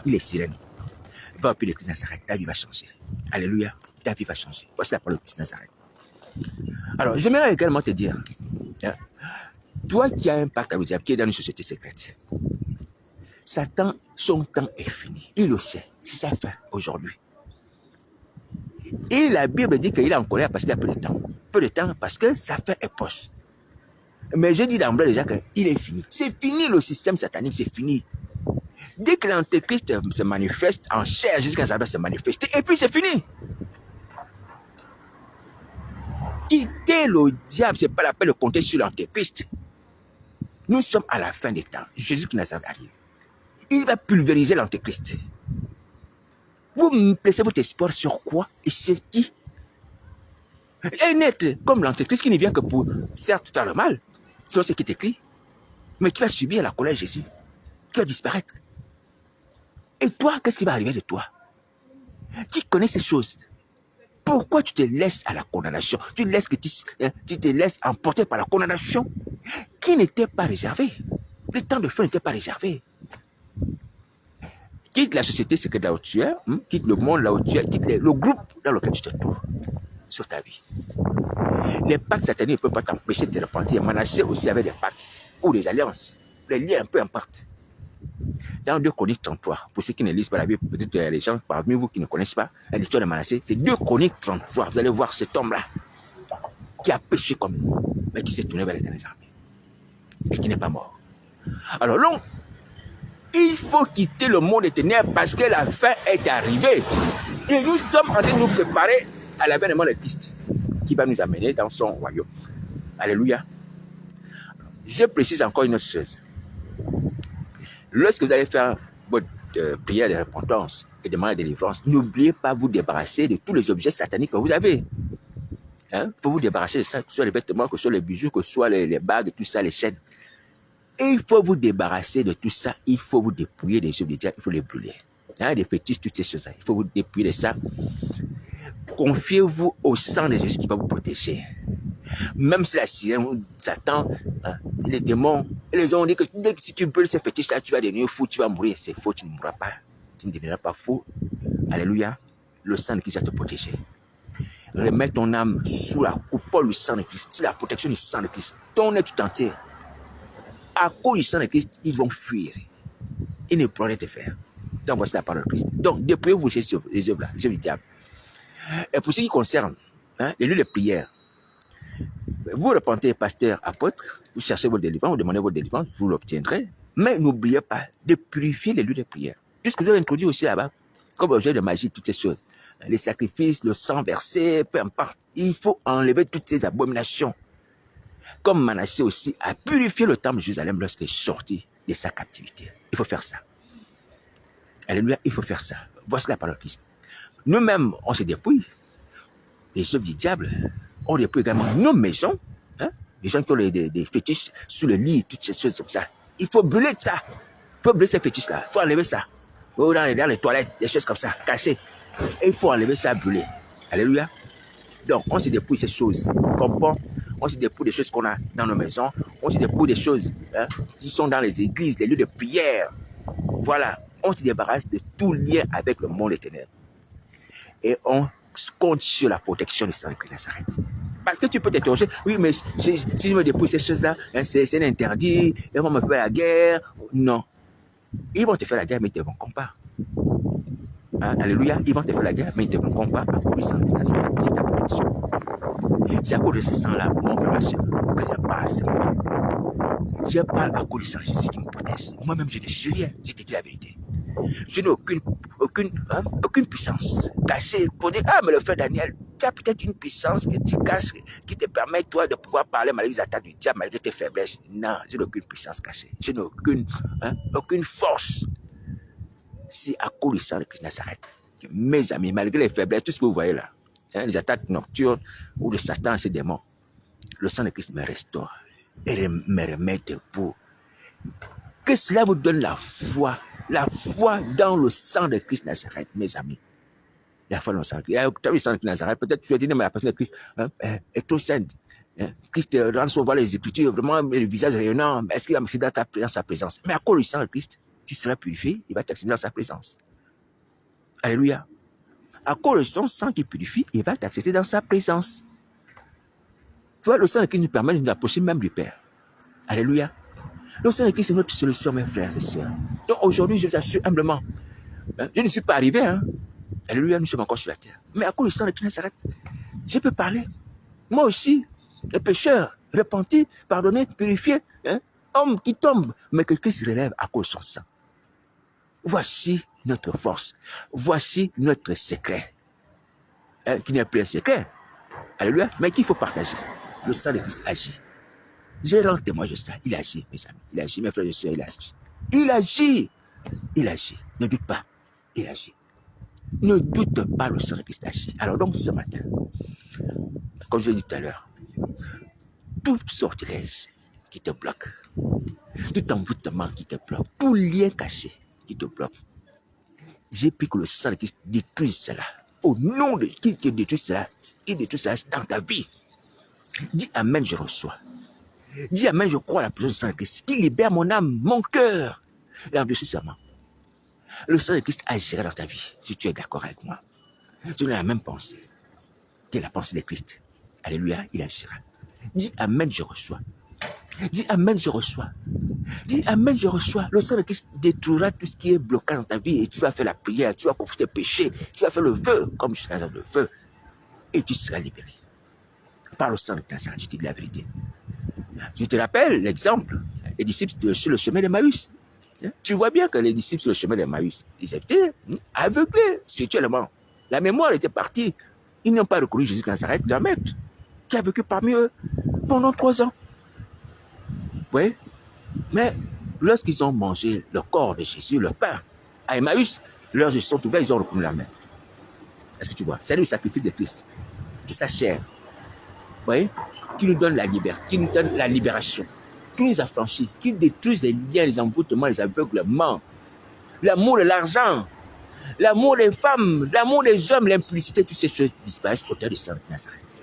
Il est sirène. Va au pied de Christ Nazareth. Ta vie va changer. Alléluia. Ta vie va changer. Voici la parole de Christ Nazareth. Alors, j'aimerais également te dire, Hein? Toi qui as un pacte avec le diable, qui est dans une société secrète, Satan, son temps est fini. Il le sait. C'est sa fin aujourd'hui. Et la Bible dit qu'il est en colère parce qu'il a peu de temps. Peu de temps parce que sa fin est proche. Mais je dis d'emblée déjà qu'il est fini. C'est fini le système satanique, c'est fini. Dès que l'antéchrist se manifeste en chair jusqu'à ça doit se manifester, et puis c'est fini. Quitter le diable, ce n'est pas la peine de compter sur l'antéchrist. Nous sommes à la fin des temps. Jésus qui Nazareth arrive. Il va pulvériser l'antéchrist. Vous placez votre espoir sur quoi et sur qui? Et net, comme l'antéchrist qui ne vient que pour, certes, faire le mal, c'est ce qui est écrit, mais qui va subir la colère de Jésus, qui va disparaître. Et toi, qu'est-ce qui va arriver de toi? Qui connaît ces choses? Pourquoi tu te laisses à la condamnation? Tu te laisses emporter par la condamnation qui n'était pas réservée. Le temps de feu n'était pas réservé. Quitte la société secrète là où tu es, quitte le monde là où tu es, quitte le groupe dans lequel tu te trouves sur ta vie. Les pactes sataniques ne peuvent pas t'empêcher de te repentir. Manassé aussi avec des pactes ou des alliances. Les liens, peu importe. Dans 2 Chroniques 33, pour ceux qui ne lisent pas la Bible, peut-être les gens parmi vous qui ne connaissent pas l'histoire de Manassé, c'est 2 Chroniques 33. Vous allez voir cet homme-là qui a péché comme nous, mais qui s'est tourné vers l'éternel armée et qui n'est pas mort. Alors là, il faut quitter le monde des ténèbres parce que la fin est arrivée. Et nous sommes en train de nous préparer à l'avènement de Christ qui va nous amener dans son royaume. Alléluia. Je précise encore une autre chose. Lorsque vous allez faire votre prière de repentance et demander la délivrance, n'oubliez pas de vous débarrasser de tous les objets sataniques que vous avez. Il faut vous débarrasser de ça, que ce soit les vêtements, que ce soit les bijoux, que ce soit les bagues, tout ça, les chaînes. Et il faut vous débarrasser de tout ça. Il faut vous dépouiller des œuvres de diable. Il faut les brûler. Les fétiches, toutes ces choses-là. Il faut vous dépouiller de ça. Confiez-vous au sang de Jésus qui va vous protéger. Même si la sirène, Satan, les démons, les ont dit que si tu brûles ces fétiches-là, tu vas devenir fou, tu vas mourir. C'est faux, tu ne mourras pas. Tu ne deviendras pas fou. Alléluia. Le sang de Christ va te protéger. Remets ton âme sous la coupole du sang de Christ, sous la protection du sang de Christ. Ton être tout entier. À cause du sang de Christ, ils vont fuir. Ils ne pourront rien te faire. Donc voici la parole de Christ. Donc dépouillez-vous les œuvres-là, les œuvres du diable. Et pour ce qui concerne les lieux de prière, vous repentez, pasteur, apôtre, vous cherchez votre délivrance, vous demandez votre délivrance, vous l'obtiendrez. Mais n'oubliez pas de purifier les lieux de prière. Puisque vous avez introduit aussi là-bas, comme objet de magie, toutes ces choses. Les sacrifices, le sang versé, peu importe. Il faut enlever toutes ces abominations. Comme Manassé aussi a purifié le temple de Jérusalem lorsqu'il est sorti de sa captivité. Il faut faire ça. Alléluia, il faut faire ça. Voici la parole de Christ. Nous-mêmes, on se dépouille. Les œuvres du diable, on dépouille également nos maisons. Les gens qui ont des fétiches sous le lit, toutes ces choses comme ça. Il faut brûler ça. Il faut brûler ces fétiches-là. Il faut enlever ça. Ou dans les toilettes, des choses comme ça, cachées. Et il faut enlever ça, brûler. Alléluia. Donc, on se dépouille ces choses qu'on porte. On se dépouille des choses qu'on a dans nos maisons. On se dépouille des choses qui sont dans les églises, les lieux de prière. Voilà. On se débarrasse de tout lien avec le monde éternel. Et on compte sur la protection du sang de Christ Nazareth. Parce que tu peux t'interroger, oui, mais si je me dépouille ces choses-là, c'est un interdit, ils vont me faire la guerre. Non. Ils vont te faire la guerre, mais ils ne te vaincront pas. Alléluia. Ils vont te faire la guerre, mais ils ne te vaincront pas à cause du sang de Christ Nazareth et ta protection. C'est à cause de ce sang-là, mon frère, ma soeur, que je parle ce matin. Je parle à cause du sang de Jésus qui me protège. Moi-même, je ne suis rien. Je te dis la vérité. Je n'ai aucune puissance cachée pour dire, mais le frère Daniel, tu as peut-être une puissance que tu caches, qui te permet, toi, de pouvoir parler malgré les attaques du diable, malgré tes faiblesses. Non, je n'ai aucune puissance cachée. Je n'ai aucune force. C'est à cause du sang de Christ Nazareth. Mes amis, malgré les faiblesses, tout ce que vous voyez là, les attaques nocturnes ou de Satan et ses démons, le sang de Christ me restaure et me remet debout. Que cela vous donne la foi dans le sang de Christ Nazareth, mes amis. La foi dans le sang de Christ. Tu as vu le sang de Christ Nazareth, peut-être tu vas dire, mais la personne de Christ est trop sainte. Christ recevoir les Écritures, vraiment le visage rayonnant. Est-ce qu'il va m'accéder dans sa présence? Mais à cause du sang de Christ, tu seras purifié, il va t'accéder dans sa présence. Alléluia. À cause de son sang qui purifie, il va t'accepter dans sa présence. Tu vois, le sang de Christ nous permet de nous approcher même du Père. Alléluia. Le sang de Christ, c'est notre solution, mes frères et sœurs. Donc aujourd'hui, je vous assure humblement, je ne suis pas arrivé, Alléluia, nous sommes encore sur la terre. Mais à cause du sang de Christ s'arrête, je peux parler. Moi aussi, le pécheur, repenti, pardonné, purifié, homme qui tombe, mais que Christ relève à cause de son sang. Voici notre force. Voici notre secret. Qui n'est plus un secret. Alléluia. Mais qu'il faut partager. Le sang de Christ agit. Je rends témoin de ça. Il agit, mes amis. Il agit, mes frères et sœurs, il agit. Il agit. Il agit. Ne doute pas. Il agit. Ne doute pas, le sang de Christ agit. Alors donc, ce matin, comme je l'ai dit tout à l'heure, tout sortilège qui te bloque, tout envoûtement qui te bloque, tout lien caché qui te bloque, j'ai pris que le sang de Christ détruise cela. Au nom de qui détruit cela, qui détruit cela dans ta vie. Dis Amen, je reçois. Dis Amen, je crois à la puissance du sang de Christ, qui libère mon âme, mon cœur. Et endurcissement. Le sang de Christ agira dans ta vie, si tu es d'accord avec moi. Tu as la même pensée que la pensée de Christ. Alléluia, il agira. Dis Amen, je reçois. Dis Amen, je reçois. Dis Amen, je reçois. Le sang de Christ détruira tout ce qui est bloqué dans ta vie et tu vas faire la prière, tu vas confesser tes péchés, tu vas faire le vœu, comme je fais le vœu, et tu seras libéré. Par le sang de Christ, je te dis la vérité. Je te rappelle l'exemple, les disciples sur le chemin d'Emmaüs. Tu vois bien que les disciples sur le chemin d'Emmaüs, ils étaient aveuglés spirituellement. La mémoire était partie. Ils n'ont pas reconnu Jésus de Nazareth, leur maître, qui a vécu parmi eux pendant 3 ans. Oui, mais lorsqu'ils ont mangé le corps de Jésus, le pain, à Emmaüs, leurs yeux sont ouverts, ils ont reconnu la main. Est-ce que tu vois? C'est le sacrifice de Christ, de sa chair. Oui, qui nous donne la liberté, qui nous donne la libération, qui nous affranchit, qui détruit les liens, les envoûtements, les aveuglements, l'amour de l'argent, l'amour des femmes, l'amour des hommes, l'impudicité, toutes ces choses disparaissent au terme du sang de Nazareth.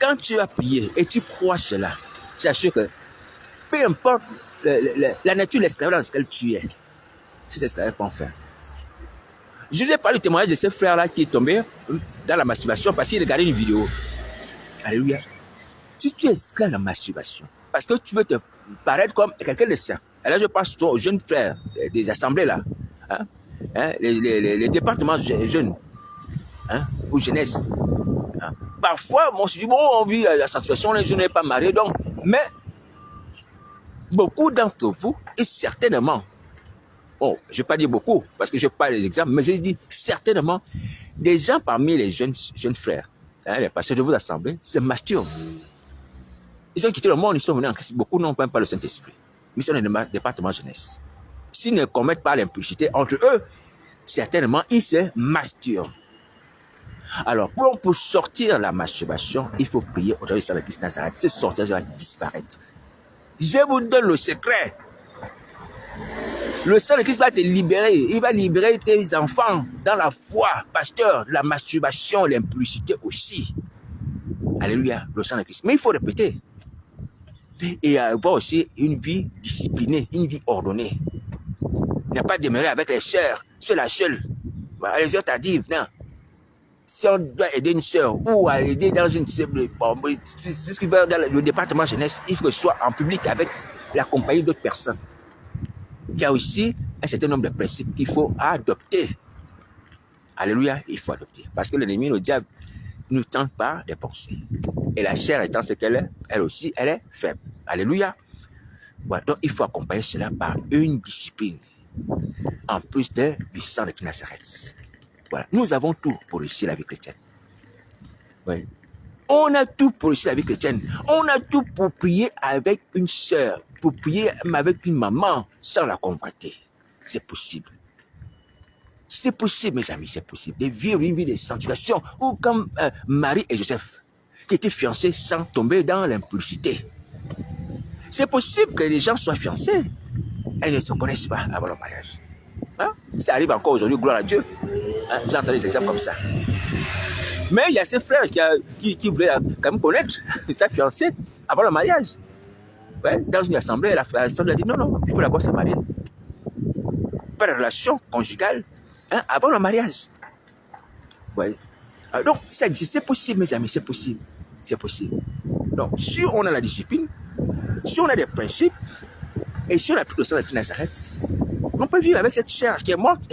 Quand tu as prié et tu crois cela, j'assure que peu importe la nature de l'esclavage dans laquelle tu es, c'est esclavage qu'on fait. Je vous ai parlé du témoignage de ce frère-là qui est tombé dans la masturbation parce qu'il regardait une vidéo. Alléluia. Si tu es esclave de la masturbation, parce que tu veux te paraître comme quelqu'un de saint, et là je pense aux jeunes frères des assemblées là, les départements jeunes, ou jeunesse. Parfois, on se dit, bon, on vit la situation, les jeunes n'est pas mariés, donc, mais beaucoup d'entre vous, et certainement, je ne vais pas dire beaucoup, parce que je parle des exemples, mais je dis certainement, des gens parmi les jeunes frères, les pasteurs de vos assemblées, se masturbent. Ils ont quitté le monde, ils sont venus en Christ. Beaucoup n'ont même pas le Saint-Esprit. Mais ils sont dans le département jeunesse. S'ils ne commettent pas l'impudicité entre eux, certainement, ils se masturbent. Alors, pour sortir de la masturbation, il faut prier au nom du sang de Christ Nazareth. Ce sortilège va disparaître. Je vous donne le secret. Le sang de Christ va te libérer. Il va libérer tes enfants dans la foi, pasteur, de la masturbation, l'impudicité aussi. Alléluia, le sang de Christ. Mais il faut répéter. Et avoir aussi une vie disciplinée, une vie ordonnée. Ne pas demeurer avec les sœurs, seul à seul. Les autres tardives, non. Si on doit aider une sœur ou aider dans une ce qui va dans le département jeunesse, il faut que ce soit en public avec la compagnie d'autres personnes. Il y a aussi un certain nombre de principes qu'il faut adopter. Alléluia, il faut adopter. Parce que l'ennemi, le diable, ne tente pas des pensées. Et la chair étant ce qu'elle est, elle aussi, elle est faible. Alléluia. Voilà, donc il faut accompagner cela par une discipline. En plus du sang de Nazareth. Voilà, nous avons tout pour réussir la vie chrétienne. Oui. On a tout pour réussir la vie chrétienne. On a tout pour prier avec une sœur, pour prier avec une maman sans la convoiter. C'est possible. C'est possible, mes amis, c'est possible. De vivre une vie de sanctification, ou comme Marie et Joseph, qui étaient fiancés sans tomber dans l'impudicité. C'est possible que les gens soient fiancés et ne se connaissent pas avant le mariage. Ça arrive encore aujourd'hui, gloire à Dieu. J'ai entendu des exemples comme ça. Mais il y a ces frères qui voulaient quand même connaître sa fiancée avant le mariage. Ouais, dans une assemblée, la assemblée a dit non, il faut d'abord se marier. Pas de relation conjugale avant le mariage. Ouais. Donc, ça existe, c'est possible, mes amis, c'est possible. C'est possible. Donc, si on a la discipline, si on a des principes, et si on a tout le sang de Nazareth, on peut vivre avec cette chair qui est morte,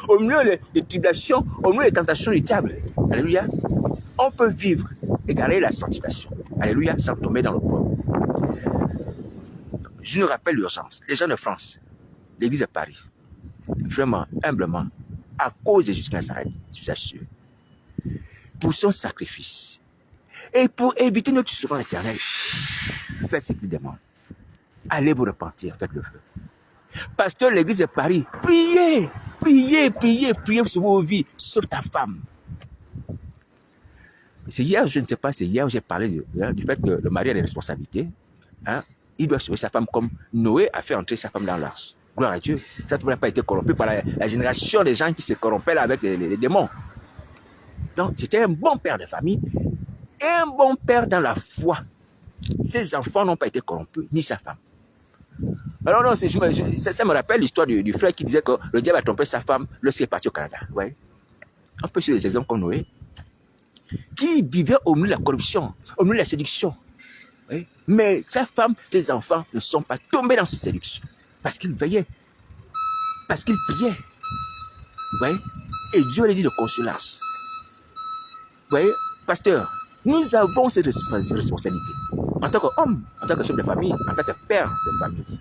au milieu des tribulations, au milieu des tentations du diable. Alléluia. On peut vivre et garder la sanctification. Alléluia, sans tomber dans le corps. Je nous rappelle l'urgence. Les gens de France, l'église de Paris, vraiment, humblement, à cause de Jésus de Nazareth, je vous assure, pour son sacrifice, et pour éviter notre souffrance éternelle, faites ce qu'il demande. Allez vous repentir, faites le feu. Pasteur de l'église de Paris, priez, priez, priez, priez sur vos vies, sur ta femme. C'est hier, je ne sais pas, c'est hier où j'ai parlé du fait que le mari a des responsabilités. Hein? Il doit sauver sa femme comme Noé a fait entrer sa femme dans l'arche. Gloire à Dieu. Cette femme n'a pas été corrompue par la génération des gens qui se corrompaient là avec les démons. Donc, c'était un bon père de famille et un bon père dans la foi. Ses enfants n'ont pas été corrompus, ni sa femme. Alors non, ça me rappelle l'histoire du frère qui disait que le diable a trompé sa femme lorsqu'il est parti au Canada. Ouais. On peut suivre des exemples comme Noé, qui vivait au milieu de la corruption, au milieu de la séduction. Oui. Mais sa femme, ses enfants ne sont pas tombés dans cette séduction. Parce qu'ils veillaient. Parce qu'ils priaient. Vous voyez? Et Dieu lui dit de consoler. Vous voyez, pasteur, nous avons cette responsabilité. En tant qu'homme, en tant que chef de famille, en tant que père de famille.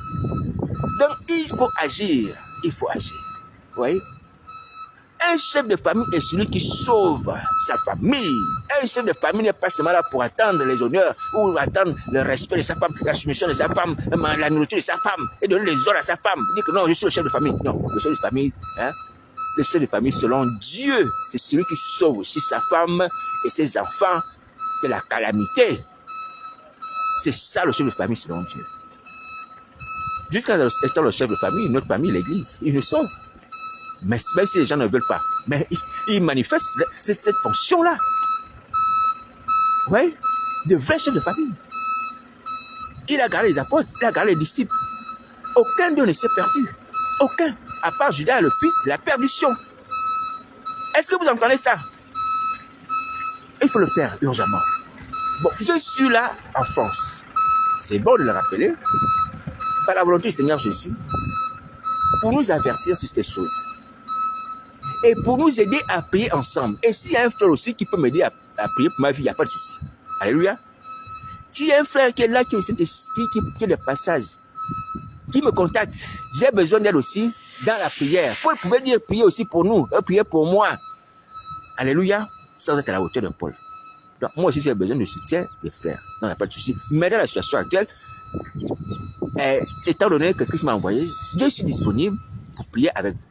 Donc, il faut agir. Il faut agir. Vous voyez? Un chef de famille est celui qui sauve sa famille. Un chef de famille n'est pas seulement là pour attendre les honneurs ou attendre le respect de sa femme, la soumission de sa femme, la nourriture de sa femme et donner les ordres à sa femme. Il dit que non, je suis le chef de famille. Non, le chef de famille, hein, le chef de famille selon Dieu, c'est celui qui sauve aussi sa femme et ses enfants de la calamité. C'est ça le chef de famille selon Dieu. Jusqu'à étant le chef de famille, notre famille, l'église, il nous sauve. Mais même si les gens ne veulent pas, mais ils manifestent cette fonction-là. Oui, de vrais chefs de famille. Il a gardé les apôtres, il a gardé les disciples. Aucun d'eux ne s'est perdu. Aucun. À part Judas, le fils, la perdition. Est-ce que vous entendez ça? Il faut le faire urgemment. Bon, je suis là en France. C'est bon de le rappeler. Par la volonté du Seigneur Jésus. Pour nous avertir sur ces choses. Et pour nous aider à prier ensemble. Et s'il y a un frère aussi qui peut m'aider à prier pour ma vie, il n'y a pas de souci. Alléluia. S'il y a un frère qui est là, qui est au Saint-Esprit, qui est de passage, qui me contacte, j'ai besoin d'aide aussi dans la prière. Paul pouvait dire prier aussi pour nous, prier pour moi. Alléluia. Sans être à la hauteur de Paul. Donc moi aussi j'ai besoin de soutien des frères. Non, il n'y a pas de souci. Mais dans la situation actuelle, étant donné que Christ m'a envoyé, je suis disponible pour prier avec vous.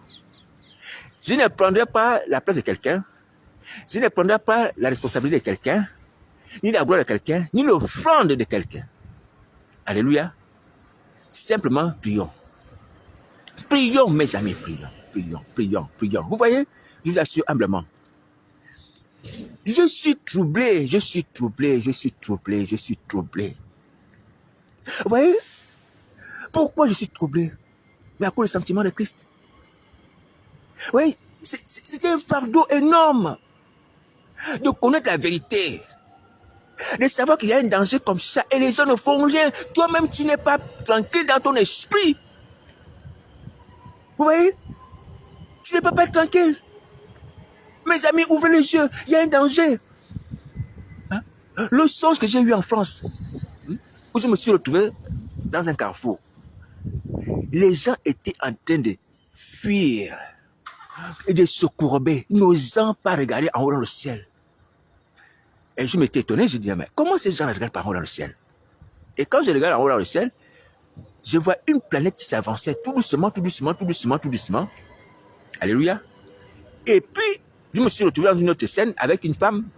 Je ne prendrai pas la place de quelqu'un, je ne prendrai pas la responsabilité de quelqu'un, ni la gloire de quelqu'un, ni l'offrande de quelqu'un. Alléluia. Simplement prions. Prions, mes amis, prions, prions, prions, prions. Vous voyez, je vous assure humblement. Je suis troublé, je suis troublé, je suis troublé, je suis troublé. Vous voyez, pourquoi je suis troublé? Mais à cause du sentiment de Christ. Oui, c'est un fardeau énorme de connaître la vérité, de savoir qu'il y a un danger comme ça et les gens ne font rien. Toi-même, tu n'es pas tranquille dans ton esprit. Vous voyez, tu ne peux pas être tranquille. Mes amis, ouvrez les yeux, il y a un danger. Hein? Le songe que j'ai eu en France, où je me suis retrouvé dans un carrefour, les gens étaient en train de fuir et de se courber, n'osant pas regarder en haut dans le ciel. Et je m'étais étonné, je disais, mais comment ces gens ne regardent pas en haut dans le ciel? Et quand je regarde en haut dans le ciel, je vois une planète qui s'avançait tout doucement, tout doucement, tout doucement, tout doucement. Alléluia. Et puis, je me suis retrouvé dans une autre scène avec une femme,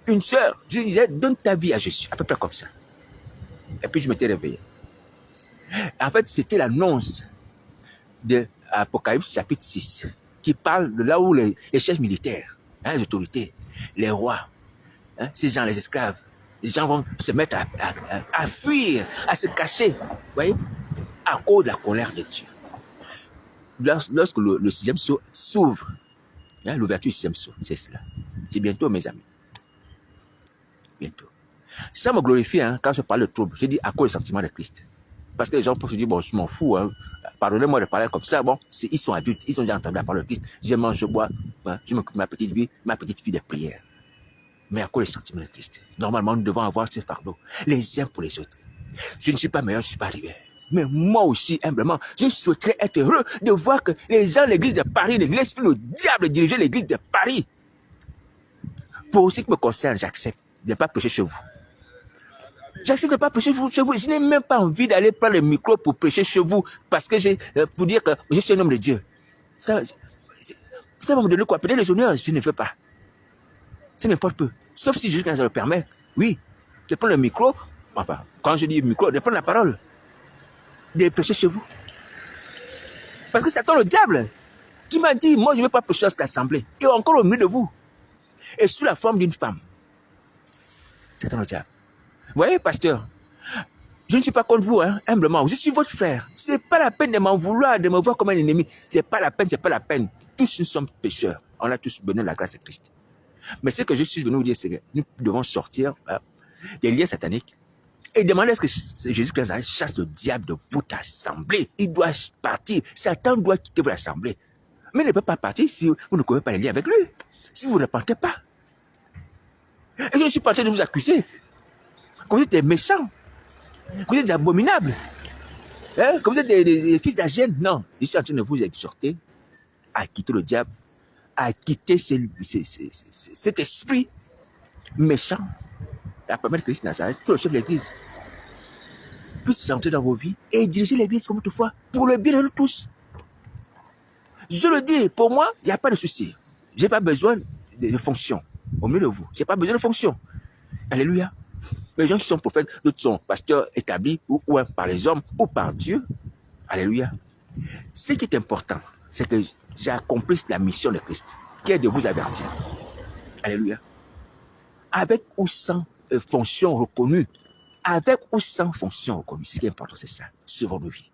une sœur. Je disais, donne ta vie à Jésus, à peu près comme ça. Et puis, je m'étais réveillé. En fait, c'était l'annonce de Apocalypse chapitre 6, qui parle de là où les chefs militaires, hein, les autorités, les rois, hein, ces gens, les esclaves, les gens vont se mettre à fuir, à se cacher, vous voyez, à cause de la colère de Dieu. Lorsque le sixième sceau s'ouvre, hein, l'ouverture du sixième sceau, c'est cela. C'est bientôt, mes amis. Bientôt. Ça me glorifie hein, quand je parle de trouble. Je dis à cause du sentiment de Christ. Parce que les gens peuvent se dire, bon, je m'en fous. Hein. Pardonnez-moi de parler comme ça. Bon, ils sont adultes. Ils ont déjà entendu la parole de Christ. Je mange, je bois. Hein, je m'occupe de ma petite vie de prière. Mais à cause du sentiment de Christ. Normalement, nous devons avoir ces fardeaux. Les uns pour les autres. Je ne suis pas meilleur, je ne suis pas arrivé. Mais moi aussi, humblement, je souhaiterais être heureux de voir que les gens de l'église de Paris, l'esprit le diable diriger l'église de Paris. Pour ce qui me concerne, j'accepte de ne pas prêcher chez vous. J'accepte de ne pas prêcher chez vous. Je n'ai même pas envie d'aller prendre le micro pour prêcher chez vous parce que pour dire que je suis un homme de Dieu. Ça va me donner quoi? Peut-être les honneurs, je ne veux pas. Ça m'importe peu. Sauf si Jésus-Christ le permet. Oui, de prendre le micro, enfin, quand je dis micro, de prendre la parole, de prêcher chez vous. Parce que Satan, le diable, qui m'a dit, moi je ne veux pas prêcher à cette assemblée. Et encore au milieu de vous. Et sous la forme d'une femme. Satan, le diable. Vous voyez, pasteur, je ne suis pas contre vous, hein, humblement. Je suis votre frère. Ce n'est pas la peine de m'en vouloir, de me voir comme un ennemi. Ce n'est pas la peine, c'est pas la peine. Tous nous sommes pécheurs. On a tous besoin de la grâce de Christ. Mais ce que je suis venu vous dire, c'est que nous devons sortir des liens sataniques et demander à ce que Jésus-Christ chasse le diable de votre assemblée. Il doit partir. Satan doit quitter votre assemblée. Mais il ne peut pas partir si vous ne connaissez pas les liens avec lui. Si vous ne repentez pas. Et je ne suis pas en train de vous accuser. Que vous êtes des méchants. Que vous êtes des abominables. Hein? Que vous êtes des fils d'Agène. Non. Je suis en train de vous exhorter à quitter le diable, à quitter cet esprit méchant, à permettre que Christ Nazareth, que le chef de l'église, puisse entrer dans vos vies et diriger l'église comme autrefois, pour le bien de nous tous. Je le dis, pour moi, il n'y a pas de souci. Je n'ai pas besoin de fonction. Au milieu de vous, je n'ai pas besoin de fonction. Alléluia. Les gens qui sont prophètes, d'autres sont pasteurs établis, ou par les hommes, ou par Dieu. Alléluia. Ce qui est important, c'est que j'accomplisse la mission de Christ, qui est de vous avertir. Alléluia. Avec ou sans fonction reconnue, avec ou sans fonction reconnue, ce qui est important, c'est ça, sauvons nos vies.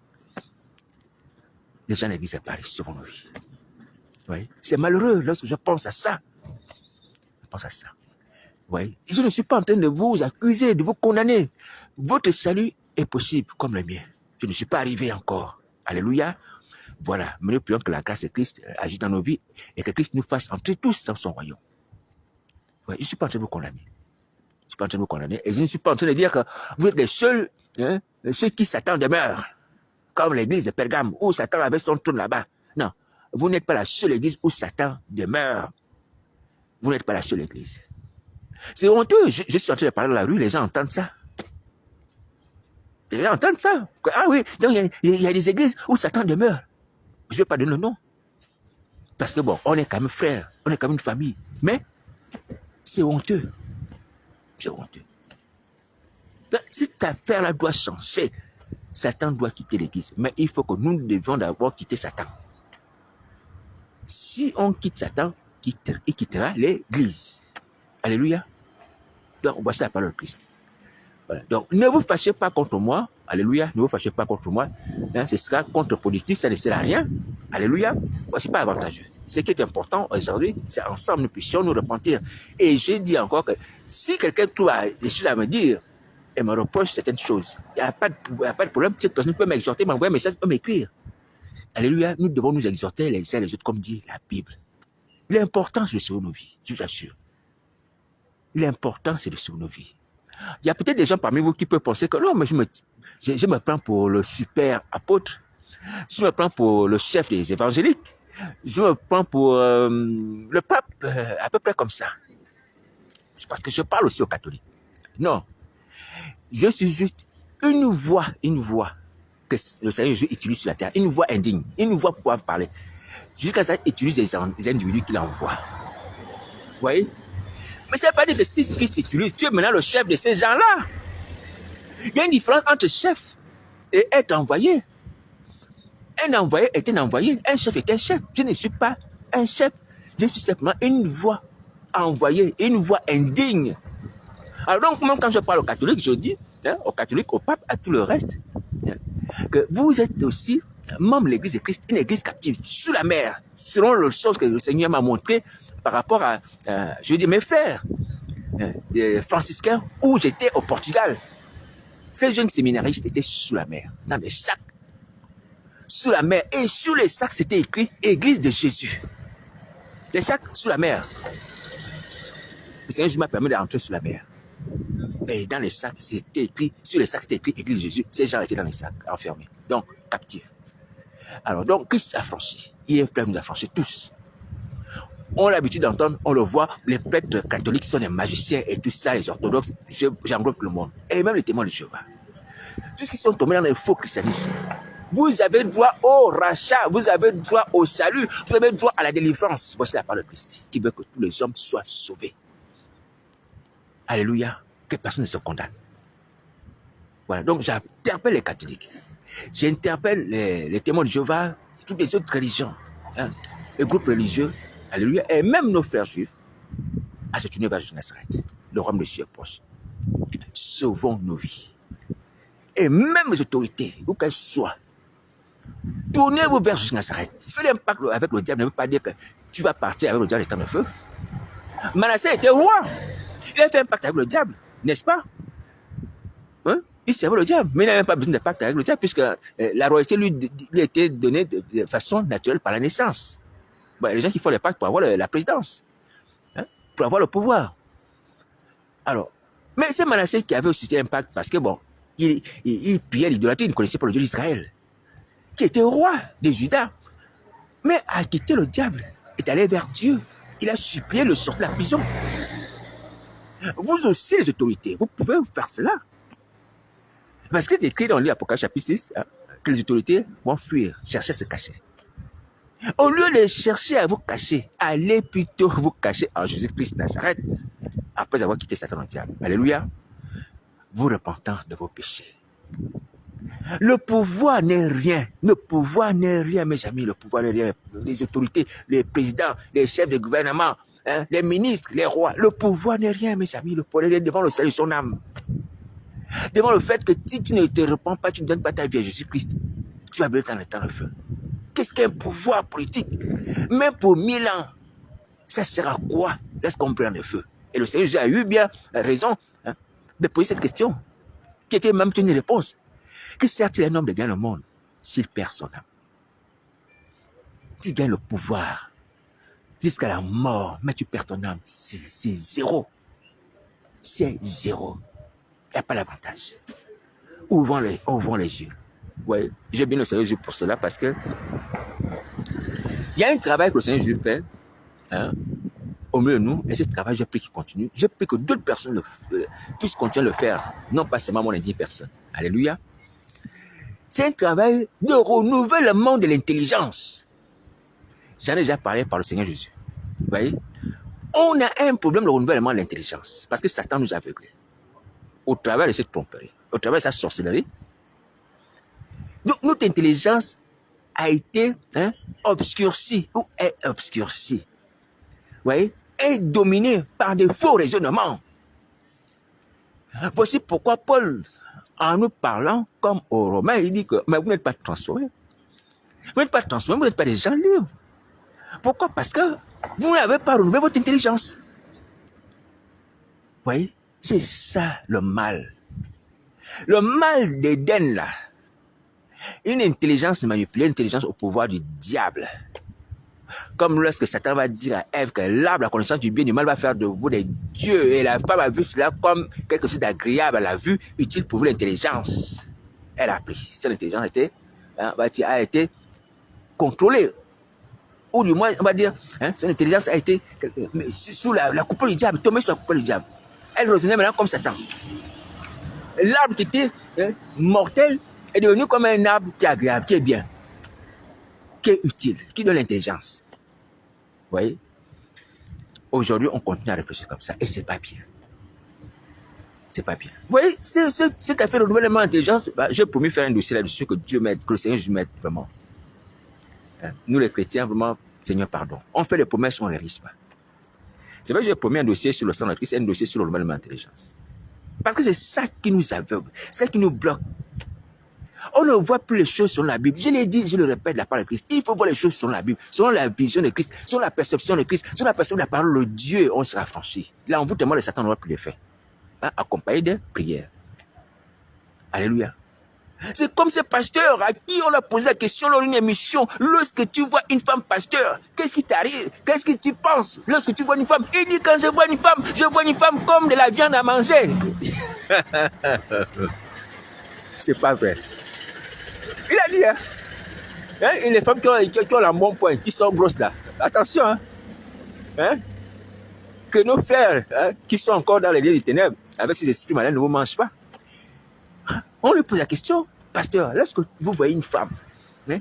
Les gens de l'église à Paris, sauvons nos vies. Oui. C'est malheureux lorsque je pense à ça. Je pense à ça. Oui. Je ne suis pas en train de vous accuser, de vous condamner. Votre salut est possible comme le mien. Je ne suis pas arrivé encore. Alléluia. Voilà. Mais nous prions que la grâce de Christ agisse dans nos vies et que Christ nous fasse entrer tous dans son royaume. Oui. Je ne suis pas en train de vous condamner. Je ne suis pas en train de vous condamner. Et je ne suis pas en train de dire que vous êtes les seuls, hein, ceux qui Satan demeure. Comme l'église de Pergame, où Satan avait son trône là-bas. Non. Vous n'êtes pas la seule église où Satan demeure. Vous n'êtes pas la seule église. C'est honteux. Je suis en train de parler dans la rue, les gens entendent ça. Les gens entendent ça. Ah oui, donc il y a des églises où Satan demeure. Je ne vais pas donner le nom. Parce que bon, on est comme frères, on est comme une famille. Mais c'est honteux. C'est honteux. Donc, cette affaire-là doit changer. Satan doit quitter l'église. Mais il faut que nous devions d'abord quitter Satan. Si on quitte Satan, il quittera l'église. Alléluia. Donc, voici la parole de Christ. Voilà. Donc, ne vous fâchez pas contre moi. Alléluia. Ne vous fâchez pas contre moi. Hein, ce sera contre-productif, ça ne sert à rien. Alléluia. Voici pas avantageux. Ce qui est important aujourd'hui, c'est ensemble nous puissions nous repentir. Et je dis encore que si quelqu'un trouve des choses à me dire et me reproche certaines choses, il n'y a pas de problème. Cette personne peut m'exhorter, m'envoyer un message, peut m'écrire. Alléluia. Nous devons nous exhorter les uns les autres, comme dit la Bible. L'important, c'est de sauver nos vies, je vous assure. L'important, c'est de sauver nos vies. Il y a peut-être des gens parmi vous qui peuvent penser que non, mais je me prends pour le super apôtre. Je me prends pour le chef des évangéliques. Je me prends pour le pape, à peu près comme ça. Parce que je parle aussi aux catholiques. Non. Je suis juste une voix que le Seigneur Jésus utilise sur la terre. Une voix indigne. Une voix pour pouvoir parler. Jusqu'à ça, il utilise des individus qu'il envoie. Vous voyez? Mais ça ne veut pas dire que si Christ utilise, tu es maintenant le chef de ces gens-là. Il y a une différence entre chef et être envoyé. Un envoyé est un envoyé, un chef est un chef. Je ne suis pas un chef, je suis simplement une voix envoyée, une voix indigne. Alors donc, même quand je parle aux catholiques, je dis, aux catholiques, au pape, à tout le reste, que vous êtes aussi membre de l'église de Christ, une église captive, sous la mer, selon les choses que le Seigneur m'a montré par rapport à, je veux dire, mes frères franciscains où j'étais au Portugal. Ces jeunes séminaristes étaient sous la mer, dans des sacs. Sous la mer. Et sur les sacs, c'était écrit Église de Jésus. Les sacs sous la mer. Le Seigneur Jésus m'a permis de rentrer sous la mer. Et dans les sacs, c'était écrit, sur les sacs, c'était écrit Église de Jésus. Ces gens étaient dans les sacs, enfermés. Donc, captifs. Alors, donc, Christ a franchi. Il est plein de nous affranchir tous. On a l'habitude d'entendre, on le voit, les prêtres catholiques sont des magiciens et tout ça, les orthodoxes, j'englobe le monde. Et même les témoins de Jéhovah. Tous qui sont tombés dans les faux christianismes. Vous avez droit au rachat, vous avez droit au salut, vous avez droit à la délivrance. Voici la parole de Christ, qui veut que tous les hommes soient sauvés. Alléluia, que personne ne se condamne. Voilà, donc j'interpelle les catholiques, j'interpelle les témoins de Jéhovah, toutes les autres religions, hein, les groupes religieux, alléluia, et même nos frères juifs, à se tourner vers Jésus de Nazareth. Le royaume de Dieu est proche. Sauvons nos vies. Et même les autorités, où qu'elles soient, tournez-vous vers Jésus de Nazareth. Fais l'impact avec le diable, ne veut pas dire que tu vas partir avec le diable des temps de feu. Manassé était roi. Il a fait un pacte avec le diable, n'est-ce pas? Hein? Il servait le diable, mais il n'avait même pas besoin de pacte avec le diable, puisque la royauté lui a été donnée de façon naturelle par la naissance. Bon, il y a des gens qui font les pactes pour avoir la présidence, hein, pour avoir le pouvoir. Alors, mais c'est Manassé qui avait aussi un pacte, parce que bon, il priait l'idolâtrie, il ne connaissait pas le Dieu d'Israël, qui était roi de Juda, mais a quitté le diable, est allé vers Dieu. Il a supplié le sort de la prison. Vous aussi, les autorités, vous pouvez faire cela. Parce qu'il est écrit dans l'Apocalypse chapitre 6, hein, que les autorités vont fuir, chercher à se cacher. Au lieu de chercher à vous cacher, allez plutôt vous cacher en Jésus-Christ Nazareth, après avoir quitté Satan le diable. Alléluia. Vous repentant de vos péchés. Le pouvoir n'est rien. Le pouvoir n'est rien, mes amis. Le pouvoir n'est rien. Les autorités, les présidents, les chefs de gouvernement, hein, les ministres, les rois. Le pouvoir n'est rien, mes amis. Le pouvoir n'est rien devant le salut de son âme. Devant le fait que si tu ne te repens pas, tu ne donnes pas ta vie à Jésus-Christ, tu vas brûler dans le temps de feu. Qu'est-ce qu'un pouvoir politique? Même pour 1000 ans, ça sert à quoi lorsqu'on brûle dans le feu? Et le Seigneur Jésus a eu bien raison, hein, de poser cette question, qui était même une réponse. Que sert-il un homme de gagner le monde s'il perd son âme? Tu gagnes le pouvoir jusqu'à la mort, mais tu perds ton âme, c'est zéro. C'est zéro. Il n'y a pas l'avantage. Ouvrons les yeux. Ouais, j'ai bien le Seigneur Jésus pour cela, parce que il y a un travail que le Seigneur Jésus fait, hein, au milieu de nous, et ce travail, j'ai pris qu'il continue. J'ai pris que d'autres personnes puissent continuer à le faire, non pas seulement mon indigne personne. Alléluia. C'est un travail de renouvellement de l'intelligence. J'en ai déjà parlé par le Seigneur Jésus. Vous voyez? On a un problème de renouvellement de l'intelligence, parce que Satan nous a aveuglés. Au travers de cette tromperie, au travers de sa sorcellerie. Donc, notre intelligence a été, hein, obscurcie, ou est obscurcie. Vous voyez? Est dominée par de faux raisonnements. Voici pourquoi Paul, en nous parlant comme aux Romains, il dit que mais vous n'êtes pas transformés. Vous n'êtes pas transformés, vous n'êtes pas des gens libres. Pourquoi? Parce que vous n'avez pas renouvelé votre intelligence. Vous voyez? C'est ça le mal. Le mal d'Éden, là. Une intelligence manipulée, une intelligence au pouvoir du diable. Comme lorsque Satan va dire à Ève que l'arbre, la connaissance du bien et du mal va faire de vous des dieux. Et la femme a vu cela comme quelque chose d'agréable. Elle a vu utile pour vous l'intelligence. Elle a pris. Cette intelligence a été, hein, a été contrôlée. Ou du moins, on va dire, hein, son intelligence a été sous la coupole du diable, tombée sur la coupole du diable. Elle raisonnait maintenant comme Satan. L'arbre qui était, hein, mortel est devenu comme un arbre qui est agréable, qui est bien, qui est utile, qui donne l'intelligence. Vous voyez? Aujourd'hui, on continue à réfléchir comme ça et c'est pas bien. C'est pas bien. Vous voyez, cette affaire de renouvellement d'intelligence, bah, j'ai promis faire un dossier là-dessus, que Dieu m'aide, que le Seigneur m'aide vraiment. Hein? Nous les chrétiens, vraiment, Seigneur, pardon. On fait des promesses, on ne les réalise pas. C'est vrai que j'ai promis un dossier sur le sang de Christ et un dossier sur le renouvellement d'intelligence. Parce que c'est ça qui nous aveugle, c'est ça qui nous bloque. On ne voit plus les choses selon la Bible. Je l'ai dit, je le répète, la parole de Christ. Il faut voir les choses selon la Bible, selon la vision de Christ, selon la perception de Christ, selon la perception de la parole de Dieu, on sera franchi. L'envoûtement de Satan n'aura plus d'effet. Accompagné de prières. Alléluia. C'est comme ce pasteur à qui on a posé la question lors d'une émission. Lorsque tu vois une femme pasteur, qu'est-ce qui t'arrive? Qu'est-ce que tu penses lorsque tu vois une femme? Il dit, quand je vois une femme comme de la viande à manger. C'est pas vrai. Il a dit, et les femmes qui ont la bon point, qui sont grosses là, attention, que nos frères qui sont encore dans les lieux des ténèbres, avec ces esprits malins, ne vous mangent pas. On lui pose la question, pasteur, lorsque vous voyez une femme,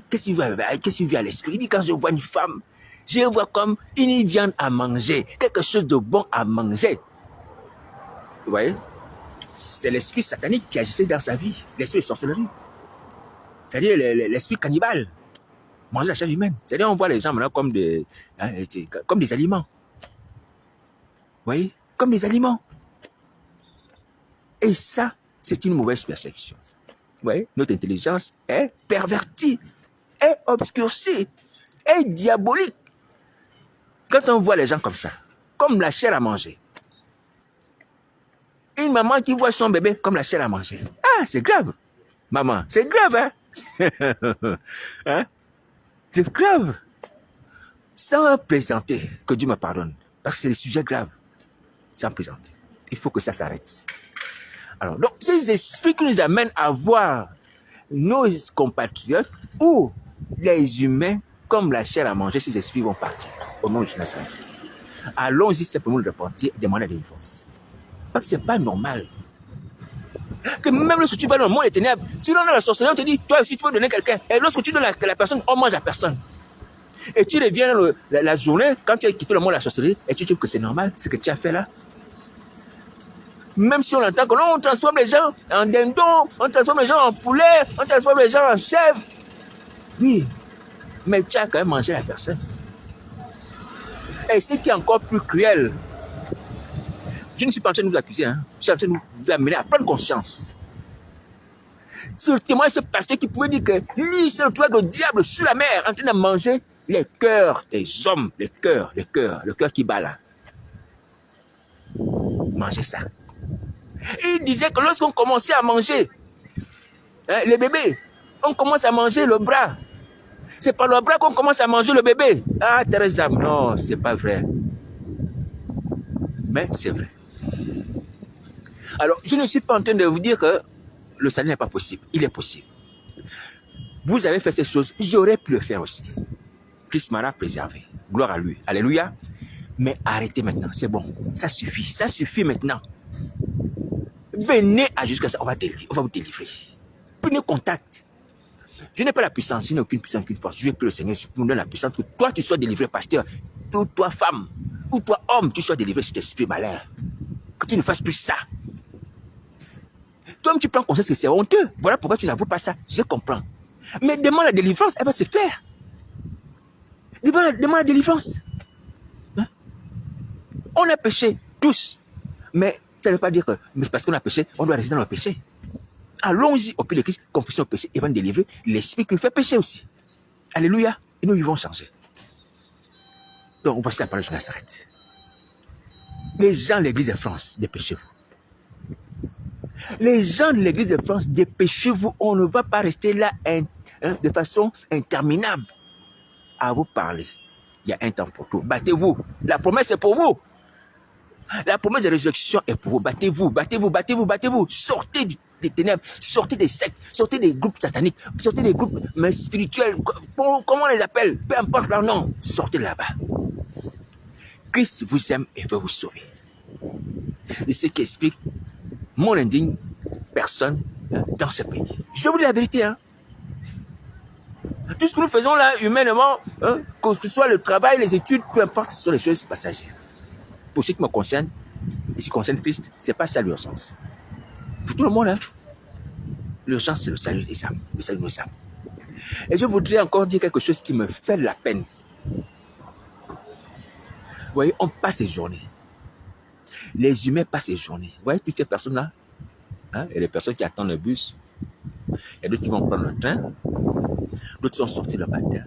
qu'est-ce qui vous vient à l'esprit? Il dit, quand je vois une femme, je vois comme une viande à manger, quelque chose de bon à manger. Vous voyez? C'est l'esprit satanique qui agissait dans sa vie, l'esprit de sorcellerie. C'est-à-dire l'esprit cannibale, manger la chair humaine. C'est-à-dire on voit les gens maintenant comme des aliments. Vous voyez? Comme des aliments. Et ça, c'est une mauvaise perception. Vous voyez? Notre intelligence est pervertie, est obscurcie, est diabolique. Quand on voit les gens comme ça, comme la chair à manger. Une maman qui voit son bébé comme la chair à manger. Ah, c'est grave. Maman, c'est grave, hein? C'est grave. Sans plaisanter, que Dieu me pardonne. Parce que c'est des sujets graves. Sans plaisanter. Il faut que ça s'arrête. Alors, donc, ces esprits qui nous amènent à voir nos compatriotes ou les humains comme la chair à manger, ces esprits vont partir. Au nom de Jésus. Allons-y simplement le repentir et demander des délivrance. Parce que c'est pas normal. Que même lorsque tu vas dans le monde des ténèbres, tu donnes la sorcellerie, on te dit, toi aussi tu veux donner quelqu'un. Et lorsque tu donnes la personne, on mange la personne. Et tu reviens la journée, quand tu as quitté le monde de la sorcellerie, et tu trouves que c'est normal, ce que tu as fait là. Même si on entend que non, on transforme les gens en dindons, on transforme les gens en poulet, on transforme les gens en chèvres. Oui, mais tu as quand même mangé la personne. Et ce qui est encore plus cruel, je ne suis pas en train de vous accuser, je suis en train de vous amener à prendre conscience. C'est le témoin de ce pasteur qui pouvait dire que lui, c'est le toit du diable sur la mer, en train de manger les cœurs des hommes, le cœur qui bat là. Manger ça. Il disait que lorsqu'on commençait à manger les bébés, on commence à manger le bras. C'est par le bras qu'on commence à manger le bébé. Ah, Teresa, non, c'est pas vrai. Mais c'est vrai. Alors, je ne suis pas en train de vous dire que le salut n'est pas possible. Il est possible. Vous avez fait ces choses, j'aurais pu le faire aussi. Christ m'en a préservé. Gloire à lui. Alléluia. Mais arrêtez maintenant, c'est bon. Ça suffit maintenant. Venez à jusqu'à ça, on va vous délivrer. Prenez contact. Je n'ai pas la puissance, je n'ai aucune puissance, aucune force. Je vais plus le Seigneur, je vous donne la puissance que toi tu sois délivré, pasteur. Ou toi femme, ou toi homme, tu sois délivré de cet esprit malin. Que tu ne fasses plus ça. Toi-même tu prends conscience que c'est honteux. Voilà pourquoi tu n'avoues pas ça. Je comprends. Mais demande la délivrance, elle va se faire. Demande la délivrance. On a péché, tous. Mais ça ne veut pas dire que mais parce qu'on a péché, on doit rester dans le péché. Allons-y au pied de Christ, confessons le péché et va nous délivrer l'esprit qui nous fait pécher aussi. Alléluia. Et nous vivons changer. Donc, voici la parole de Nazareth. Les gens de l'église de France, dépêchez-vous. Les gens de l'église de France, dépêchez-vous. On ne va pas rester là de façon interminable à vous parler. Il y a un temps pour tout. Battez-vous. La promesse est pour vous. La promesse de résurrection est pour vous. Battez-vous, battez-vous, battez-vous, battez-vous. Sortez des ténèbres, sortez des sectes, sortez des groupes sataniques, sortez des groupes spirituels, comment on les appelle, peu importe leur nom, sortez là-bas. Christ vous aime et veut vous sauver. Et ce qui explique mon indigne personne dans ce pays. Je vous dis la vérité, Tout ce que nous faisons là, humainement, que ce soit le travail, les études, peu importe, ce sont les choses passagères. Pour ce qui me concerne, et ce qui concerne Christ, c'est pas ça l'urgence. Pour tout le monde, l'urgence, c'est le salut des âmes, le salut de nos âmes. Et je voudrais encore dire quelque chose qui me fait de la peine. Vous voyez, on passe les journées. Les humains passent les journées. Vous voyez, toutes ces personnes-là, et les personnes qui attendent le bus, il Il y a d'autres qui vont prendre le train. D'autres sont sortis le matin.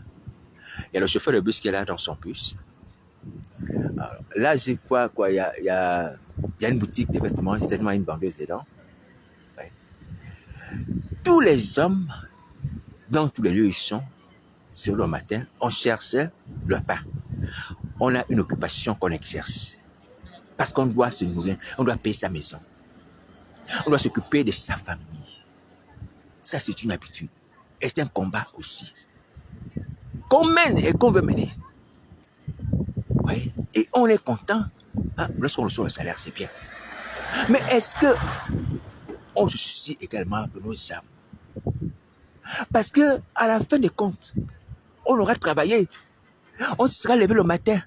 Il y a le chauffeur de bus qui est là dans son bus. Alors, là, je vois quoi, il y a une boutique de vêtements, c'est tellement une vendeuse dedans. Ouais. Tous les hommes, dans tous les lieux où ils sont, sur le matin, on cherche le pain. On a une occupation qu'on exerce. Parce qu'on doit se nourrir, on doit payer sa maison. On doit s'occuper de sa famille. Ça, c'est une habitude. Et c'est un combat aussi. Qu'on mène et qu'on veut mener. Oui. Et on est content. Hein, lorsqu'on reçoit le salaire, c'est bien. Mais est-ce que on se soucie également de nos âmes? Parce que à la fin des comptes, on aura travaillé. On se sera levé le matin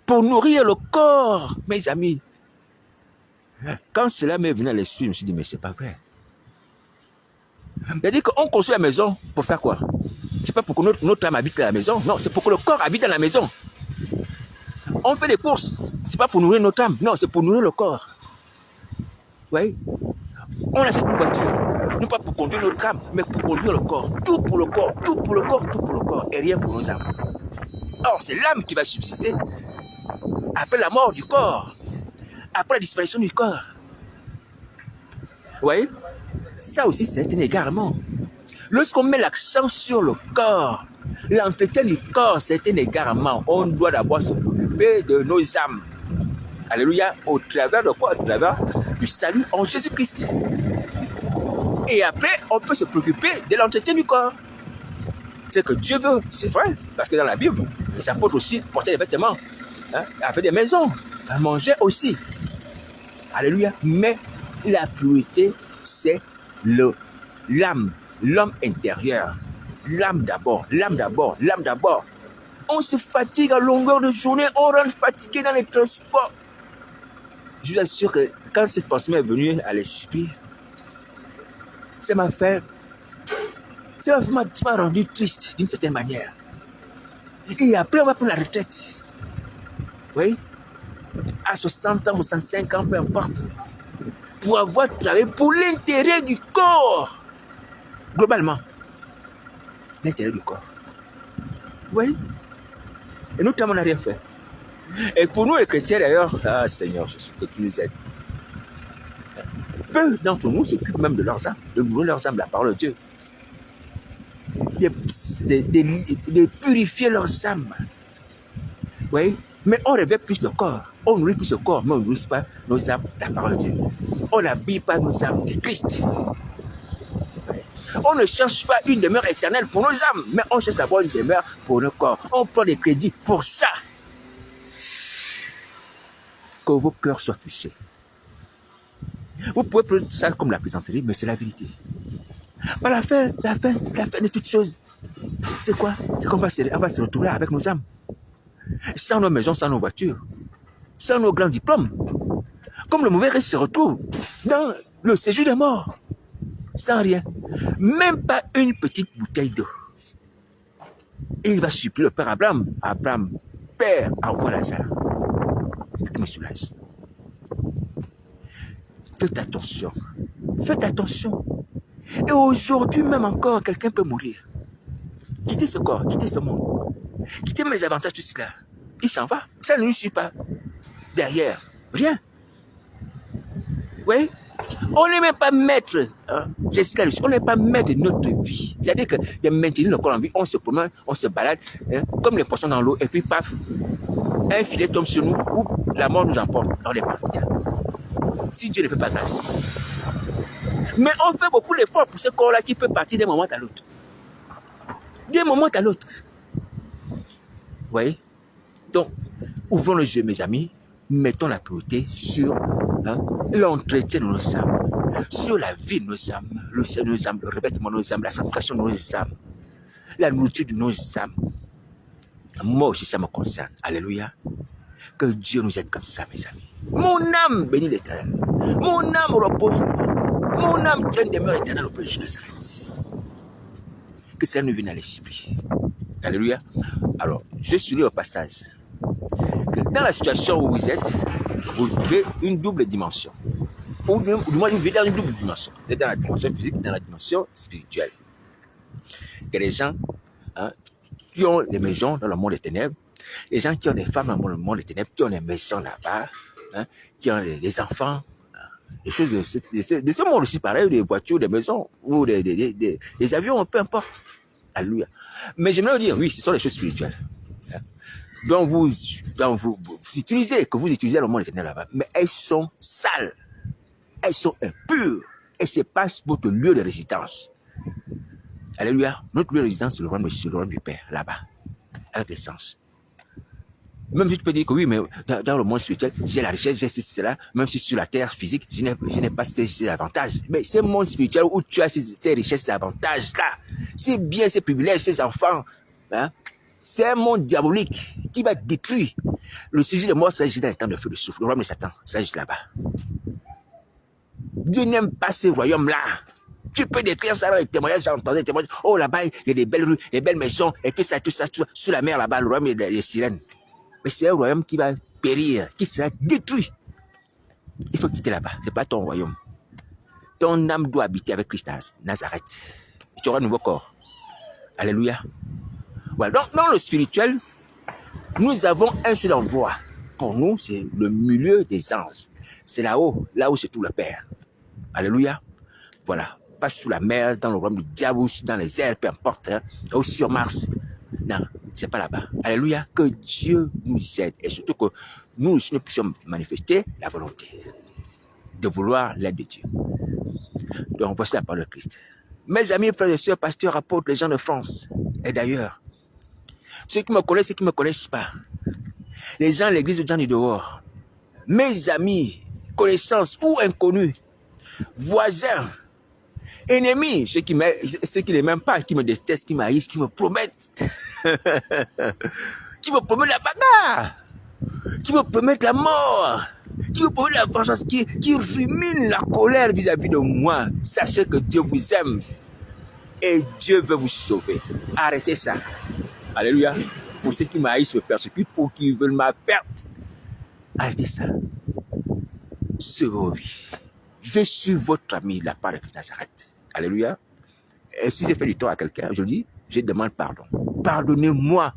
pour nourrir le corps, mes amis. Quand cela m'est venu à l'esprit, je me suis dit, mais c'est pas vrai. C'est-à-dire qu'on construit la maison pour faire quoi? C'est pas pour que notre âme habite dans la maison. Non, c'est pour que le corps habite dans la maison. On fait des courses. C'est pas pour nourrir notre âme. Non, c'est pour nourrir le corps. Oui. On achète une voiture. Non pas pour conduire notre âme, mais pour conduire le corps. Tout pour le corps, tout pour le corps, tout pour le corps. Et rien pour nos âmes. Or, c'est l'âme qui va subsister après la mort du corps. Après la disparition du corps. Vous voyez? Ça aussi, c'est un égarement. Lorsqu'on met l'accent sur le corps, l'entretien du corps, c'est un égarement. On doit d'abord se préoccuper de nos âmes. Alléluia. Au travers de quoi? Au travers du salut en Jésus-Christ. Et après, on peut se préoccuper de l'entretien du corps. C'est que Dieu veut, c'est vrai. Parce que dans la Bible, les apôtres aussi portaient des vêtements, hein, avaient des maisons, mangeaient aussi. Alléluia. Mais la priorité, c'est l'âme, l'homme intérieur. L'âme d'abord, l'âme d'abord, l'âme d'abord. On se fatigue à longueur de journée, on rentre fatigué dans les transports. Je vous assure que quand cette pensée m'est venue à l'esprit, ça m'a rendu triste d'une certaine manière. Et après, on va prendre la retraite. Oui. À 60 ans, 65 ans, peu importe. Pour avoir travaillé pour l'intérêt du corps. Globalement. L'intérêt du corps. Vous voyez? Et nous, on n'a rien fait. Et pour nous, les chrétiens, d'ailleurs, ah Seigneur Jésus, que tu nous aides. Peu d'entre nous s'occupent même de leurs âmes, de nourrir leurs âmes, la parole de Dieu. De purifier leurs âmes. Vous voyez? Mais on réveille plus le corps. On nourrit plus le corps, mais on ne nourrit pas nos âmes, la parole de Dieu. On n'habille pas nos âmes de Christ. On ne cherche pas une demeure éternelle pour nos âmes, mais on cherche d'abord une demeure pour nos corps. On prend des crédits pour ça. Que vos cœurs soient touchés. Vous pouvez prendre ça comme la plaisanterie, mais c'est la vérité. Mais la fin de toutes choses, c'est quoi? C'est qu'on va se retrouver avec nos âmes. Sans nos maisons, sans nos voitures, sans nos grands diplômes. Comme le mauvais riche se retrouve dans le séjour des morts. Sans rien. Même pas une petite bouteille d'eau. Et il va supplier le Père Abraham. Abraham, Père, envoie Lazare. Ça me soulage. Faites attention. Faites attention. Et aujourd'hui même encore, quelqu'un peut mourir. Quitter ce corps, quitter ce monde. Quitter même les avantages, tout cela. Il s'en va. Ça ne lui suit pas. Derrière, rien. Oui. On n'est même pas maître. Hein? On n'est pas maître de notre vie. C'est-à-dire que de maintenir le corps en vie, on se promène, on se balade, hein, comme les poissons dans l'eau, et puis paf, un filet tombe sur nous, ou la mort nous emporte. On est parti. Hein? Si Dieu ne fait pas grâce. Mais on fait beaucoup d'efforts pour ce corps-là qui peut partir d'un moment à l'autre. D'un moment à l'autre. Vous voyez? Donc, ouvrons les yeux, mes amis. Mettons la priorité sur l'entretien de nos âmes, sur la vie de nos âmes, le revêtement de nos âmes, la sanctification de nos âmes, la nourriture de nos âmes. Moi aussi, ça me concerne. Alléluia. Que Dieu nous aide comme ça, mes amis. Mon âme bénit l'Éternel. Mon âme repose. Mon âme tient une demeure éternelle auprès de Nazareth. Que ça nous vienne à l'esprit. Alléluia. Alors, je suis au passage que dans la situation où vous êtes, vous vivez une double dimension. ou du moins vous vivez dans une double dimension. Vous êtes dans la dimension physique et dans la dimension spirituelle. Il y a des gens qui ont des maisons dans le monde des ténèbres, les gens qui ont des femmes dans le monde des ténèbres, qui ont des maisons là-bas, qui ont des enfants, des choses de ce monde aussi, pareil, des voitures, des maisons, ou des avions, peu importe. Alléluia. Mais j'aimerais vous dire, oui, ce sont des choses spirituelles. Donc vous utilisez, que vous utilisez dans le monde des ténèbres là-bas, mais elles sont sales, elles sont impures, et c'est pas votre lieu de résidence. Alléluia. Notre lieu de résidence, c'est le royaume du Père, là-bas, avec l'essence. Même si tu peux dire que oui, mais dans le monde spirituel, j'ai la richesse, j'ai ceci, cela, même si sur la terre physique, je n'ai pas ces avantages. Mais c'est le monde spirituel où tu as ces richesses, ces avantages-là, ces biens, ces privilèges, ces enfants, c'est un monde diabolique qui va détruire. Le sujet de mort s'agit d'un temps de feu de souffle. Le royaume de Satan s'agit là-bas. Dieu n'aime pas ces royaumes-là. Tu peux décrire ça dans les témoignages, j'ai entendu des témoignages. Oh, là-bas, il y a des belles rues, des belles maisons, et tout ça, sous la mer là-bas, le royaume des sirènes. Mais c'est un royaume qui va périr, qui sera détruit. Il faut quitter là-bas. Ce n'est pas ton royaume. Ton âme doit habiter avec Christ à Nazareth. Et tu auras un nouveau corps. Alléluia. Voilà. Donc, dans le spirituel, nous avons un seul endroit. Pour nous, c'est le milieu des anges. C'est là-haut où se trouve le Père. Alléluia. Voilà. Pas sous la mer, dans le royaume du diable, ou dans les airs, peu importe. Ou sur Mars. Non, c'est pas là-bas. Alléluia. Que Dieu nous aide. Et surtout que nous aussi, nous puissions manifester la volonté de vouloir l'aide de Dieu. Donc, voici la parole de Christ. Mes amis, frères et sœurs, pasteurs, apôtres, les gens de France et d'ailleurs, ceux qui me connaissent, ceux qui ne me connaissent pas, les gens de l'église, les gens du dehors, mes amis, connaissances ou inconnus, voisins, ennemis, ceux qui ne m'aiment pas, qui me détestent, qui m'haïssent, qui me promettent, qui me promettent la bagarre, qui me promettent la mort, qui me promettent la vengeance, qui ruminent la colère vis-à-vis de moi. Sachez que Dieu vous aime et Dieu veut vous sauver. Arrêtez ça. Alléluia. Pour ceux qui m'haïssent, me persécutent ou qui veulent ma perte, arrêtez ça. Sauvez vos vies. Je suis votre ami, la part de Christ Nazareth. Alléluia. Et si j'ai fait du tort à quelqu'un, je dis, je demande pardon. Pardonnez-moi.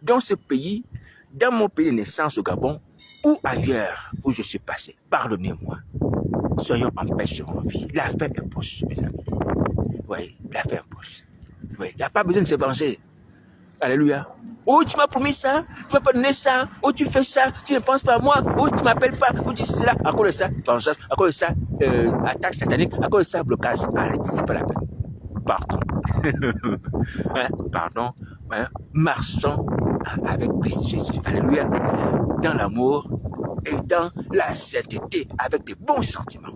Dans ce pays, dans mon pays de naissance au Gabon, ou ailleurs où je suis passé, pardonnez-moi. Soyons en paix sur nos vies. L'affaire est proche, mes amis. Oui, l'affaire est proche. Oui, il n'y a pas besoin de se venger. Alléluia. Oh, tu m'as promis ça, tu m'as pas donné ça, oh, tu fais ça, tu ne penses pas à moi, oh, tu m'appelles pas, oh, tu dis cela, à cause de ça, vengeance, à cause de ça, attaque satanique, à cause de ça, blocage. Arrête, c'est pas la peine. Pardon. Pardon. Marchons avec Christ Jésus. Alléluia. Dans l'amour et dans la sainteté, avec des bons sentiments.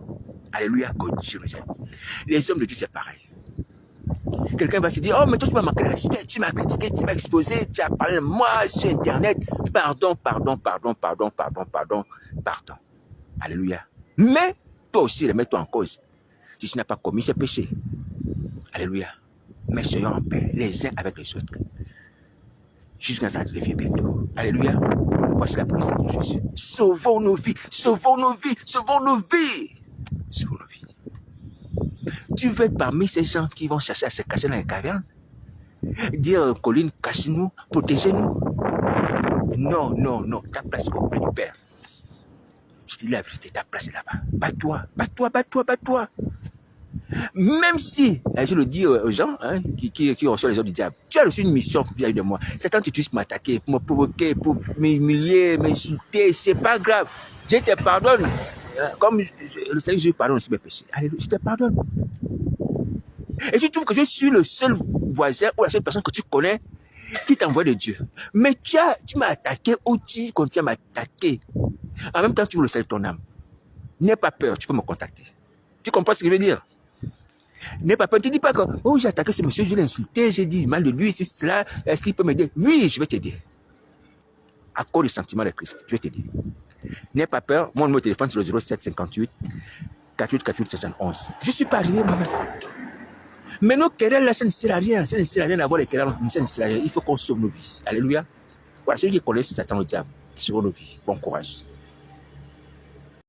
Alléluia. Que Dieu nous aime. Les hommes de Dieu, c'est pareil. Quelqu'un va se dire, oh, mais toi, tu m'as manqué de respect, tu m'as critiqué, tu m'as exposé, tu as parlé de moi sur Internet. Pardon. Alléluia. Mais, toi aussi, remets-toi en cause. Si tu n'as pas commis ce péché. Alléluia. Mais soyons en paix, les uns avec les autres. Jusqu'à ça devient bientôt. Alléluia. Voici la promesse de Jésus. Sauvons nos vies, sauvons nos vies, sauvons nos vies. Sauvons nos vies. Tu veux être parmi ces gens qui vont chercher à se cacher dans les cavernes? Dire, Colline, cachez-nous, protégez-nous. Non. Ta place est auprès du Père. Je te dis la vérité, ta place est là-bas. Bats-toi. Même si, je le dis aux gens qui reçoivent les ordres du diable, tu as reçu une mission vis-à-vis de moi. Satan t'utilise pour m'attaquer, pour me provoquer, pour m'humilier, m'insulter. C'est pas grave. Je te pardonne. Comme le Seigneur Jésus pardonne aussi mes péchés. Alléluia, je te pardonne. Et tu trouves que je suis le seul voisin ou la seule personne que tu connais qui t'envoie de Dieu. Mais tu m'as attaqué ou tu continues à m'attaquer. En même temps, tu veux le salut de ton âme. N'aie pas peur, tu peux me contacter. Tu comprends ce que je veux dire? N'aie pas peur, tu ne dis pas que oh, j'ai attaqué ce monsieur, je l'ai insulté, j'ai dit mal de lui, c'est cela, est-ce qu'il peut m'aider? Oui, je vais t'aider. À cause du sentiment de Christ, je vais t'aider. N'aie pas peur, mon numéro de téléphone c'est le 07 58 48 71. Je ne suis pas arrivé moi-même. Mais nos querelles là, ça ne sert à rien. Ça ne sert à rien d'avoir les querelles, ça ne sert à rien. Il faut qu'on sauve nos vies. Alléluia. Voilà, celui qui connaît Satan le diable, sauvons nos vies. Bon courage.